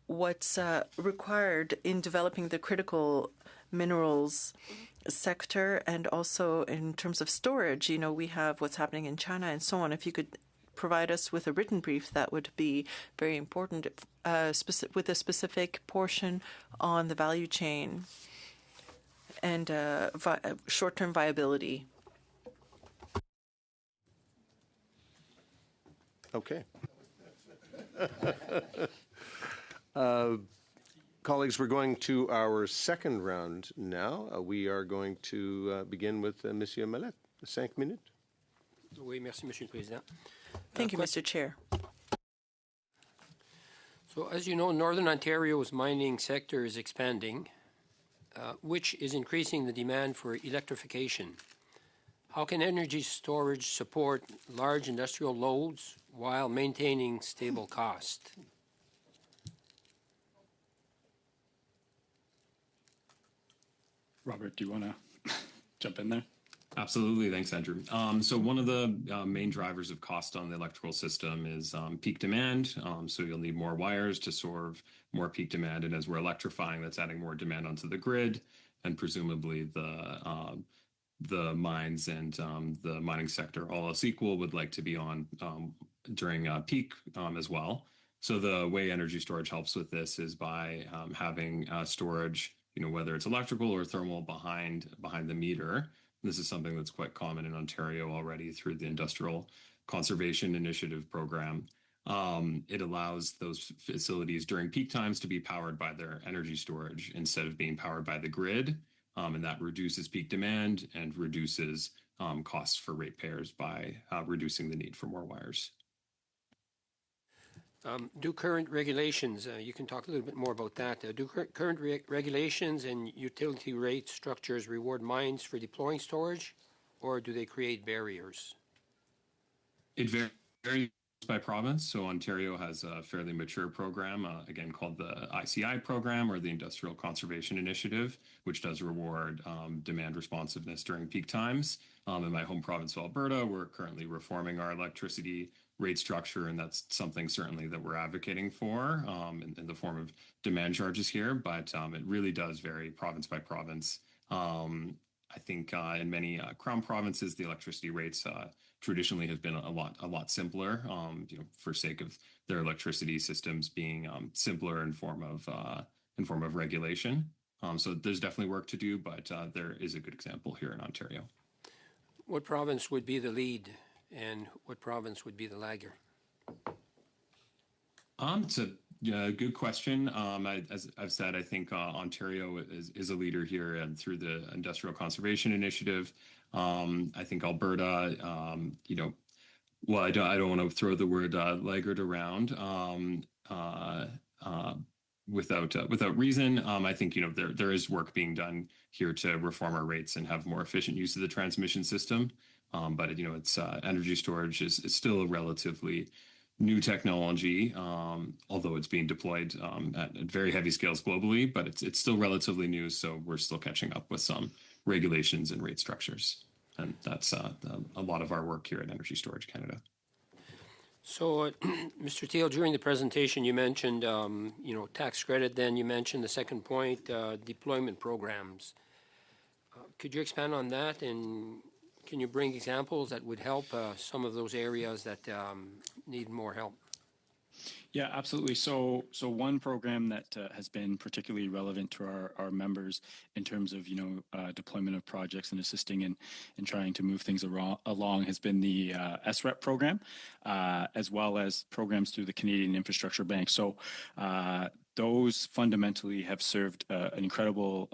what's required in developing the critical minerals sector and also in terms of storage, we have what's happening in China and so on. If you could provide us with a written brief, that would be very important, with a specific portion on the value chain and short-term viability. Okay. Colleagues, we're going to our second round now. We are going to begin with Monsieur Mallette. 5 minutes. Oui, merci, Monsieur le Président. Thank you, Mr. Chair. So, as you know, Northern Ontario's mining sector is expanding, which is increasing the demand for electrification. How can energy storage support large industrial loads while maintaining stable cost? Robert, do you want to jump in there? Absolutely. Thanks, Andrew. So one of the main drivers of cost on the electrical system is peak demand. So you'll need more wires to serve more peak demand. And as we're electrifying, that's adding more demand onto the grid. And presumably the mines and the mining sector, all else equal, would like to be on during peak as well. So the way energy storage helps with this is by having storage, whether it's electrical or thermal behind the meter. This is something that's quite common in Ontario already through the Industrial Conservation Initiative program. It allows those facilities during peak times to be powered by their energy storage instead of being powered by the grid. And that reduces peak demand and reduces costs for ratepayers by reducing the need for more wires. Do current regulations, you can talk a little bit more about that. Do current regulations and utility rate structures reward mines for deploying storage, or do they create barriers? It varies by province. So Ontario has a fairly mature program, again, called the ICI program, or the Industrial Conservation Initiative, which does reward demand responsiveness during peak times. In my home province of Alberta, we're currently reforming our electricity rate structure, and that's something certainly that we're advocating for in the form of demand charges here. But it really does vary province by province. I think in many Crown provinces, the electricity rates traditionally have been a lot simpler, for sake of their electricity systems being simpler in form of regulation. So there's definitely work to do, but there is a good example here in Ontario. What province would be the lead, and what province would be the lagger? It's a good question. As I've said, I think Ontario is a leader here, and through the Industrial Conservation Initiative. I think Alberta, well, I don't want to throw the word laggard around without reason. I think there is work being done here to reform our rates and have more efficient use of the transmission system. But it's energy storage is still a relatively new technology, although it's being deployed at very heavy scales globally, but it's still relatively new, so we're still catching up with some regulations and rate structures. And that's a lot of our work here at Energy Storage Canada. So, Mr. Teal, during the presentation, you mentioned, tax credit. Then you mentioned the second point, deployment programs. Could you expand on that, and can you bring examples that would help some of those areas that need more help? Yeah, absolutely. So one program that has been particularly relevant to our members in terms of deployment of projects and assisting in trying to move things along has been the SREP program, as well as programs through the Canadian Infrastructure Bank. So those fundamentally have served an incredible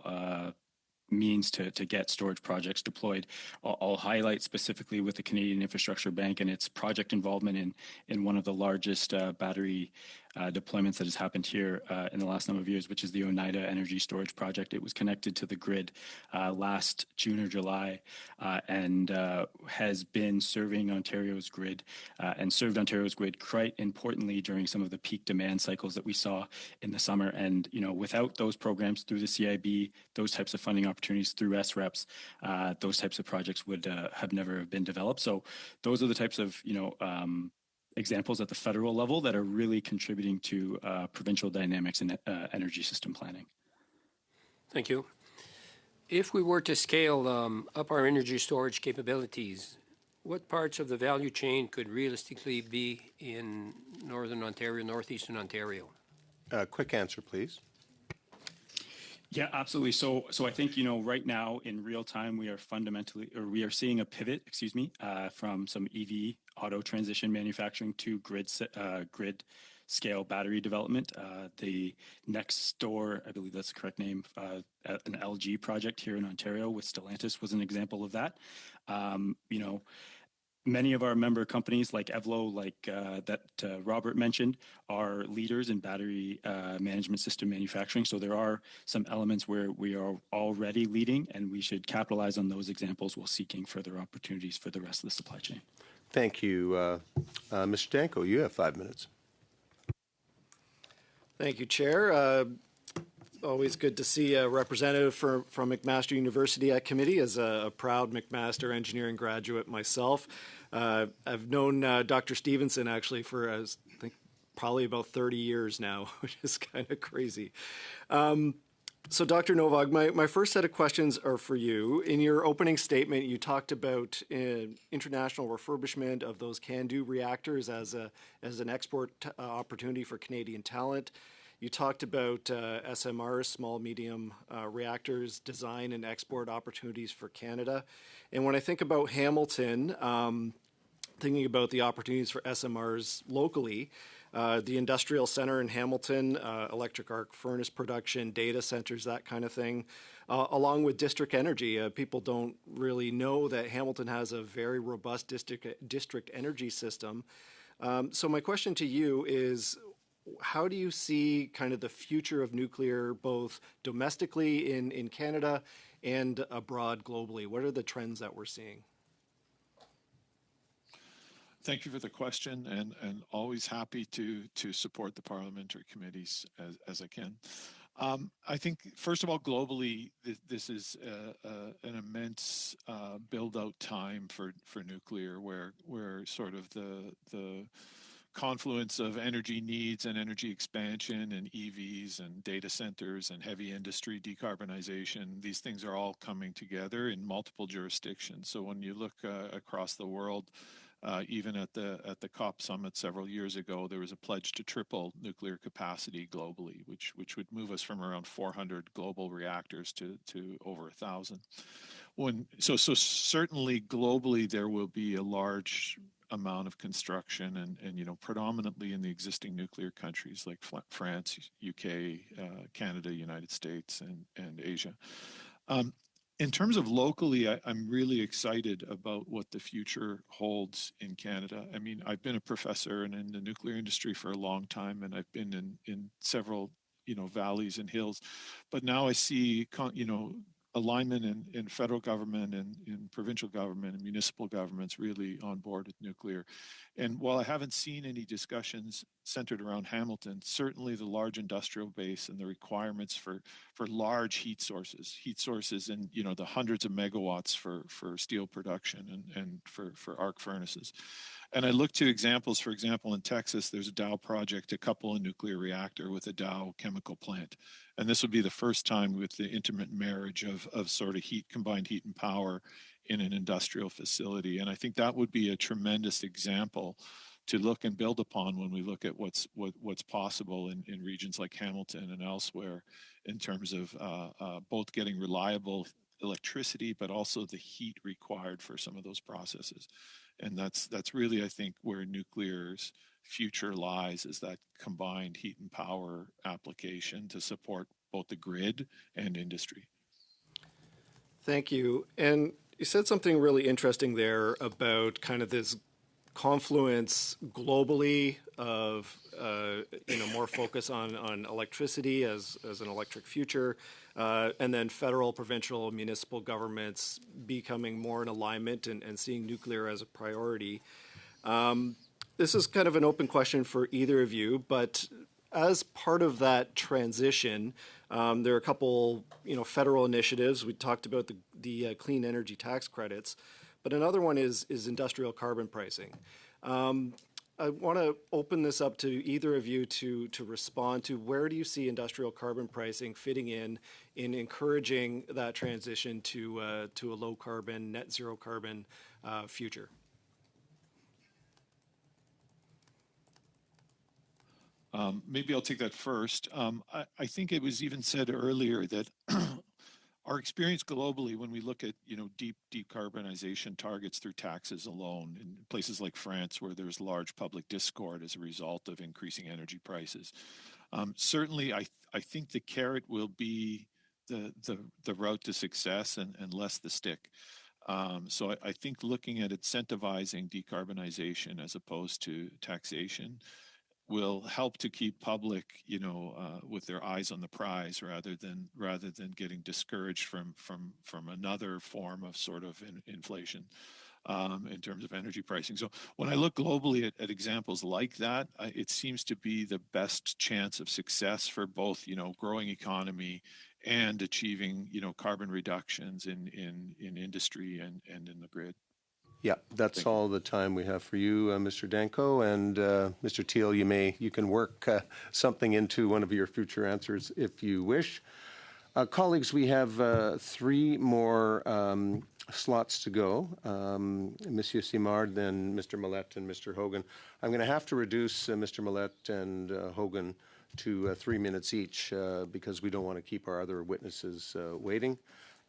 means to get storage projects deployed. I'll highlight specifically with the Canadian Infrastructure Bank and its project involvement in one of the largest battery deployments that has happened here in the last number of years, which is the Oneida Energy Storage Project. It was connected to the grid last June or July and has been serving Ontario's grid and served Ontario's grid quite importantly during some of the peak demand cycles that we saw in the summer. And, without those programs through the CIB, those types of funding opportunities through SREPs, those types of projects would have never been developed. So those are the types of, examples at the federal level that are really contributing to provincial dynamics and energy system planning. Thank you. If we were to scale up our energy storage capabilities, what parts of the value chain could realistically be in Northern Ontario, Northeastern Ontario? Quick answer, please. Yeah, absolutely. So I think, right now in real time, we are seeing a pivot, from some EV auto transition manufacturing to grid scale battery development. The next door, I believe that's the correct name, an LG project here in Ontario with Stellantis was an example of that. Many of our member companies like Evlo, that Robert mentioned, are leaders in battery management system manufacturing. So there are some elements where we are already leading, and we should capitalize on those examples while seeking further opportunities for the rest of the supply chain. Thank you. Mr. Danko, you have 5 minutes. Thank you, Chair. always good to see a representative from McMaster University at committee as a proud McMaster engineering graduate myself. I've known Dr. Stevenson actually for, I think, probably about 30 years now, which is kind of crazy. So Dr. Novak, my first set of questions are for you. In your opening statement, you talked about international refurbishment of those CANDU reactors as an export opportunity for Canadian talent. You talked about SMRs, small medium reactors, design and export opportunities for Canada. And when I think about Hamilton, thinking about the opportunities for SMRs locally, the industrial center in Hamilton, electric arc furnace production, data centers, that kind of thing, along with district energy. People don't really know that Hamilton has a very robust district energy system. So my question to you is, how do you see kind of the future of nuclear, both domestically in Canada and abroad globally? What are the trends that we're seeing? Thank you for the question, and always happy to support the parliamentary committees as I can. I think, first of all, globally, this is an immense build-out time for nuclear, where sort of the confluence of energy needs and energy expansion and EVs and data centers and heavy industry decarbonization, these things are all coming together in multiple jurisdictions. So when you look across the world, even at the COP summit several years ago, there was a pledge to triple nuclear capacity globally, which would move us from around 400 global reactors to over 1,000. So certainly globally there will be a large amount of construction, and predominantly in the existing nuclear countries like France, UK, Canada, United States, and Asia. In terms of locally, I'm really excited about what the future holds in Canada. I mean, I've been a professor and in the nuclear industry for a long time, and I've been in several, valleys and hills. But now I see, alignment in federal government and in provincial government and municipal governments really on board with nuclear. And while I haven't seen any discussions centered around Hamilton, certainly the large industrial base and the requirements for large heat sources in, the hundreds of megawatts for steel production and for arc furnaces. And I look to examples, for example, in Texas, there's a Dow project to couple a nuclear reactor with a Dow chemical plant. And this would be the first time with the intimate marriage of sort of combined heat and power in an industrial facility. And I think that would be a tremendous example to look and build upon when we look at what's possible in regions like Hamilton and elsewhere in terms of both getting reliable electricity, but also the heat required for some of those processes. And that's really, I think, where nuclear's future lies, is that combined heat and power application to support both the grid and industry. Thank you. And you said something really interesting there about kind of this confluence globally of more focus on electricity as an electric future, and then federal, provincial, municipal governments becoming more in alignment and seeing nuclear as a priority. This is kind of an open question for either of you, but as part of that transition, there are a couple federal initiatives. We talked about the clean energy tax credits, but another one is industrial carbon pricing. I want to open this up to either of you to respond to where do you see industrial carbon pricing fitting in encouraging that transition to a low carbon, net zero carbon future? Maybe I'll take that first. I think it was even said earlier that our experience globally, when we look at deep decarbonization targets through taxes alone, in places like France, where there's large public discord as a result of increasing energy prices, certainly I think the carrot will be the route to success and less the stick. So I think looking at incentivizing decarbonization as opposed to taxation will help to keep public, with their eyes on the prize rather than getting discouraged from another form of sort of inflation. in terms of energy pricing. So when I look globally at examples like that, it seems to be the best chance of success for both, growing economy and achieving, carbon reductions in industry and in the grid. Yeah, that's all the time we have for you, Mr. Danko. And Mr. Teal, you can work something into one of your future answers if you wish. Colleagues, we have 3 more slots to go. Monsieur Simard, then Mr. Millette and Mr. Hogan. I'm going to have to reduce Mr. Millette and Hogan to 3 minutes each because we don't want to keep our other witnesses waiting.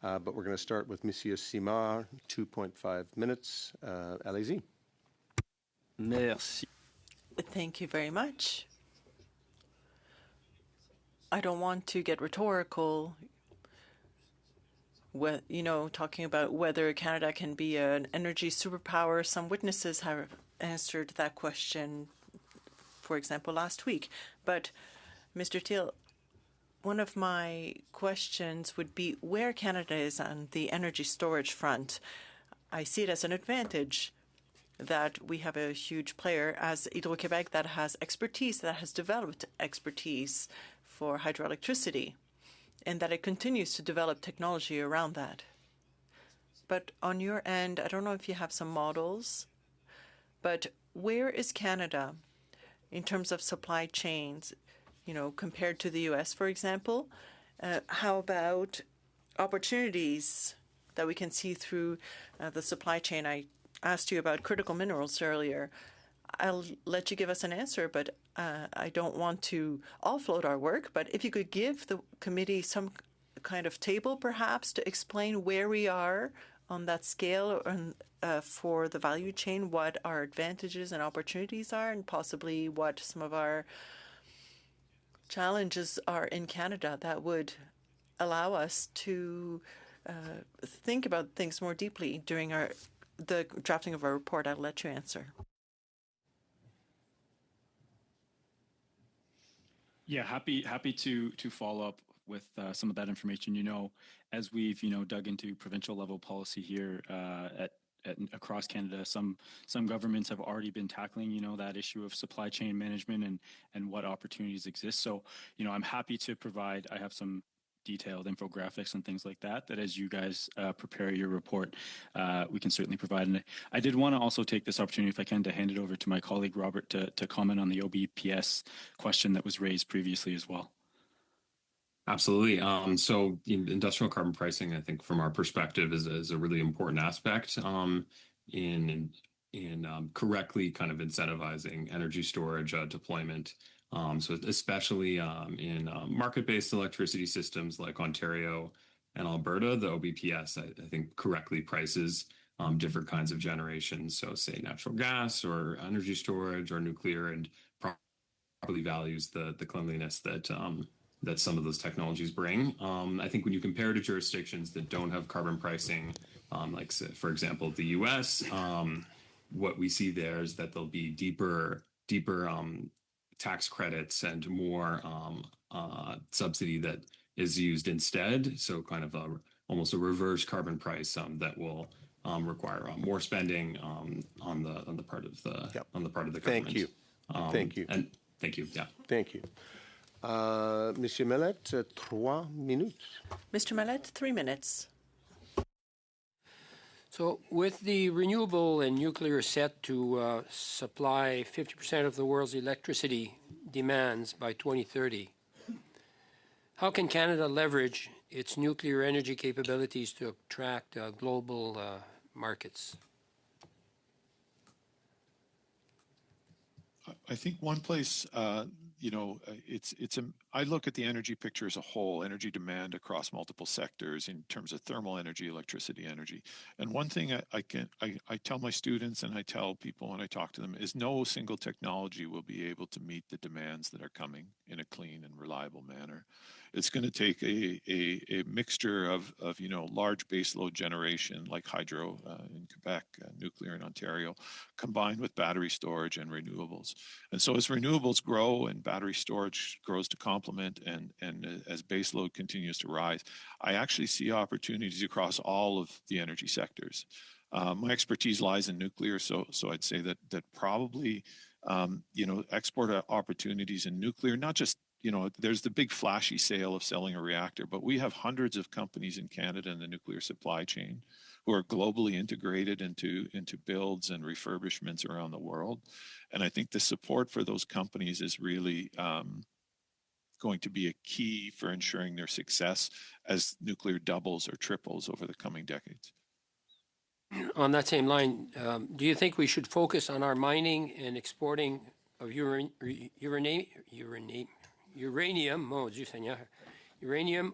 But we're going to start with Monsieur Simard, 2.5 minutes. Allez-y. Merci. Thank you very much. I don't want to get rhetorical, talking about whether Canada can be an energy superpower. Some witnesses have answered that question, for example, last week. But, Mr. Teal, one of my questions would be where Canada is on the energy storage front. I see it as an advantage that we have a huge player as Hydro-Québec that has expertise, that has developed expertise for hydroelectricity, and that it continues to develop technology around that. But on your end, I don't know if you have some models, but where is Canada in terms of supply chains? Compared to the U.S., for example, how about opportunities that we can see through the supply chain? I asked you about critical minerals earlier. I'll let you give us an answer, but I don't want to offload our work. But if you could give the committee some kind of table, perhaps, to explain where we are on that scale for the value chain, what our advantages and opportunities are, and possibly what some of our challenges are in Canada, that would allow us to think about things more deeply during the drafting of our report. I'll let you answer. Yeah, happy to follow up with some of that information. As we've dug into provincial level policy here across Canada, some governments have already been tackling that issue of supply chain management and what opportunities exist. So I'm happy to provide. I have some detailed infographics and things like that as you guys prepare your report, we can certainly provide. And I did want to also take this opportunity, if I can, to hand it over to my colleague Robert to comment on the OBPS question that was raised previously as well. Absolutely. So industrial carbon pricing, I think from our perspective, is a really important aspect in correctly kind of incentivizing energy storage deployment. So especially in market-based electricity systems like Ontario and Alberta, the OBPS, I think, correctly prices different kinds of generations. So say natural gas or energy storage or nuclear, and properly values the cleanliness that some of those technologies bring. I think when you compare to jurisdictions that don't have carbon pricing, like for example, the US, what we see there is that there'll be deeper tax credits and more subsidy that is used instead. So kind of almost a reverse carbon price that will require more spending on the part of the government. Thank you. Thank you. And thank you. Yeah. Thank you. Monsieur Millette, 3 minutes. Mr. Millette, 3 minutes. So with the renewable and nuclear set to supply 50% of the world's electricity demands by 2030, how can Canada leverage its nuclear energy capabilities to attract global markets? I think one place, I look at the energy picture as a whole, energy demand across multiple sectors in terms of thermal energy, electricity energy. And one thing I tell my students and I tell people when I talk to them is no single technology will be able to meet the demands that are coming in a clean and reliable manner. It's going to take a mixture of large baseload generation like hydro in Quebec, nuclear in Ontario, combined with battery storage and renewables. And so as renewables grow and battery storage grows to complement and as baseload continues to rise, I actually see opportunities across all of the energy sectors. My expertise lies in nuclear, so I'd say that probably export opportunities in nuclear, not just there's the big flashy sale of selling a reactor, but we have hundreds of companies in Canada in the nuclear supply chain who are globally integrated into builds and refurbishments around the world. And I think the support for those companies is really going to be a key for ensuring their success as nuclear doubles or triples over the coming decades. On that same line, do you think we should focus on our mining and exporting of uranium,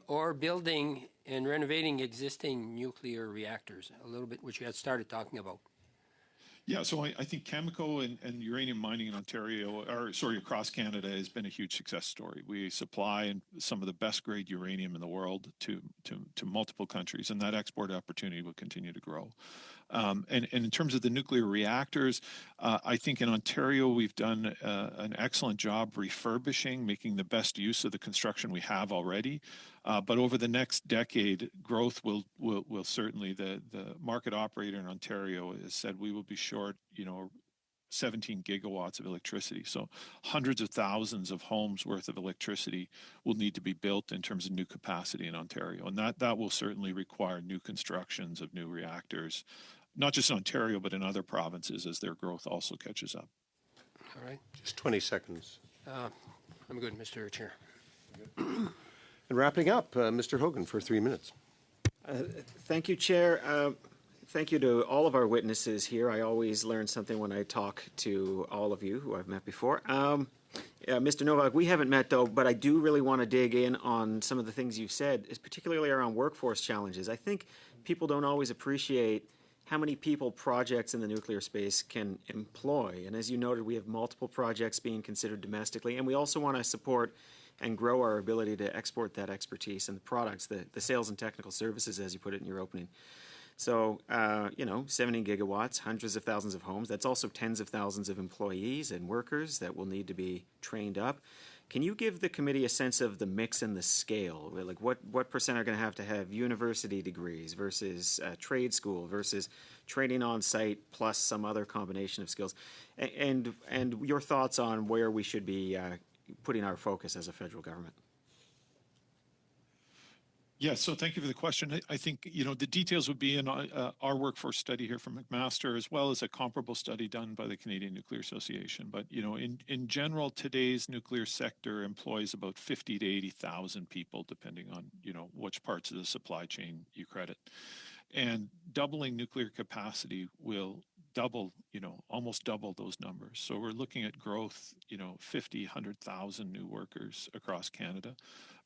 or building and renovating existing nuclear reactors? A little bit, which you had started talking about. Yeah, so I think Cameco and uranium mining in Ontario, across Canada, has been a huge success story. We supply some of the best grade uranium in the world to multiple countries, and that export opportunity will continue to grow. And in terms of the nuclear reactors, I think in Ontario we've done an excellent job refurbishing, making the best use of the construction we have already. But over the next decade, growth will certainly, the market operator in Ontario has said we will be short, 17 gigawatts of electricity. So hundreds of thousands of homes worth of electricity will need to be built in terms of new capacity in Ontario. And that will certainly require new constructions of new reactors, not just in Ontario, but in other provinces as their growth also catches up. All right. Just 20 seconds. I'm good, Mr. Chair. And wrapping up, Mr. Hogan for 3 minutes. Thank you, Chair. Thank you to all of our witnesses here. I always learn something when I talk to all of you who I've met before. Mr. Novak, we haven't met, though, but I do really want to dig in on some of the things you've said, particularly around workforce challenges. I think people don't always appreciate how many people projects in the nuclear space can employ. And as you noted, we have multiple projects being considered domestically, and we also want to support and grow our ability to export that expertise and the products, the sales and technical services, as you put it in your opening. So, 17 gigawatts, hundreds of thousands of homes. That's also tens of thousands of employees and workers that will need to be trained up. Can you give the committee a sense of the mix and the scale? Like what percent are going to have university degrees versus trade school versus training on site plus some other combination of skills? And your thoughts on where we should be putting our focus as a federal government? Yeah, so thank you for the question. I think, the details would be in our workforce study here from McMaster, as well as a comparable study done by the Canadian Nuclear Association. But, in general, today's nuclear sector employs about 50 to 80,000 people, depending on, which parts of the supply chain you credit. And doubling nuclear capacity will double, almost double those numbers. So we're looking at growth, 50, 100,000 new workers across Canada.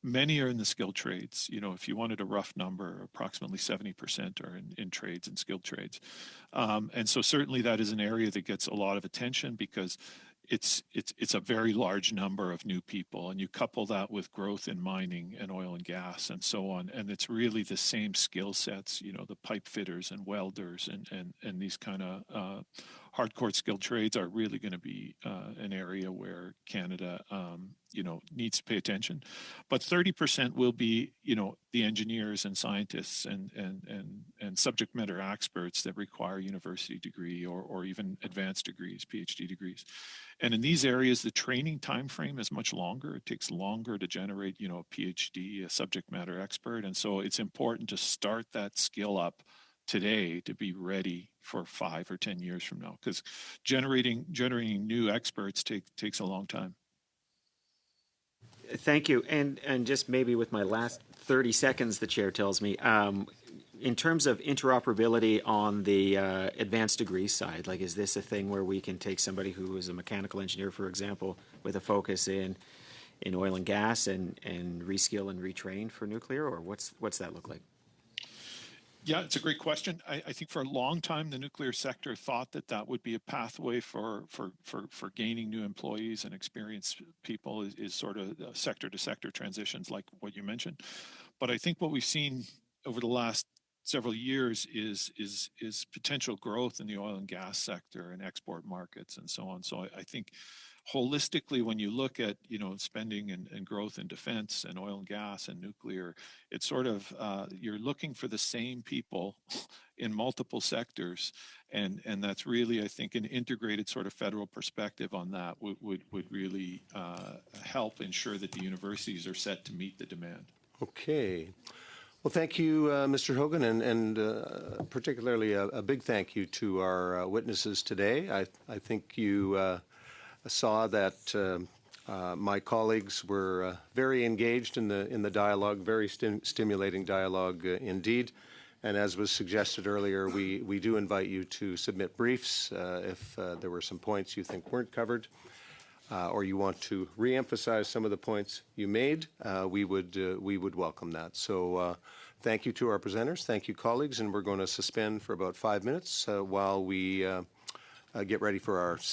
Many are in the skilled trades. If you wanted a rough number, approximately 70% are in trades and skilled trades. And so certainly that is an area that gets a lot of attention because it's a very large number of new people, and you couple that with growth in mining and oil and gas and so on, and it's really the same skill sets, the pipe fitters and welders and these kind of hardcore skilled trades are really going to be an area where Canada needs to pay attention. But 30% will be the engineers and scientists and subject matter experts that require university degree or even advanced degrees, PhD degrees. And in these areas, the training time frame is much longer. It takes longer to generate, a PhD, a subject matter expert. And so it's important to start that skill up today to be ready for 5 or 10 years from now, because generating new experts takes a long time. Thank you. And just maybe with my last 30 seconds, the chair tells me, in terms of interoperability on the advanced degree side, like is this a thing where we can take somebody who is a mechanical engineer, for example, with a focus in oil and gas and reskill and retrain for nuclear, or what's that look like? Yeah, it's a great question. I think for a long time, the nuclear sector thought that would be a pathway for gaining new employees and experienced people is sort of sector to sector transitions like what you mentioned. But I think what we've seen over the last several years is potential growth in the oil and gas sector and export markets and so on. So I think holistically, when you look at spending and growth in defense and oil and gas and nuclear, it's sort of you're looking for the same people in multiple sectors, and that's really, I think, an integrated sort of federal perspective on that would really help ensure that the universities are set to meet the demand. Okay. Well, thank you, Mr. Hogan, and particularly a big thank you to our witnesses today. I think you saw that my colleagues were very engaged in the dialogue, very stimulating dialogue indeed. And as was suggested earlier, we do invite you to submit briefs if there were some points you think weren't covered, or you want to re-emphasize some of the points you made. We would welcome that. So thank you to our presenters. Thank you, colleagues. And we're going to suspend for about 5 minutes while we get ready for our second.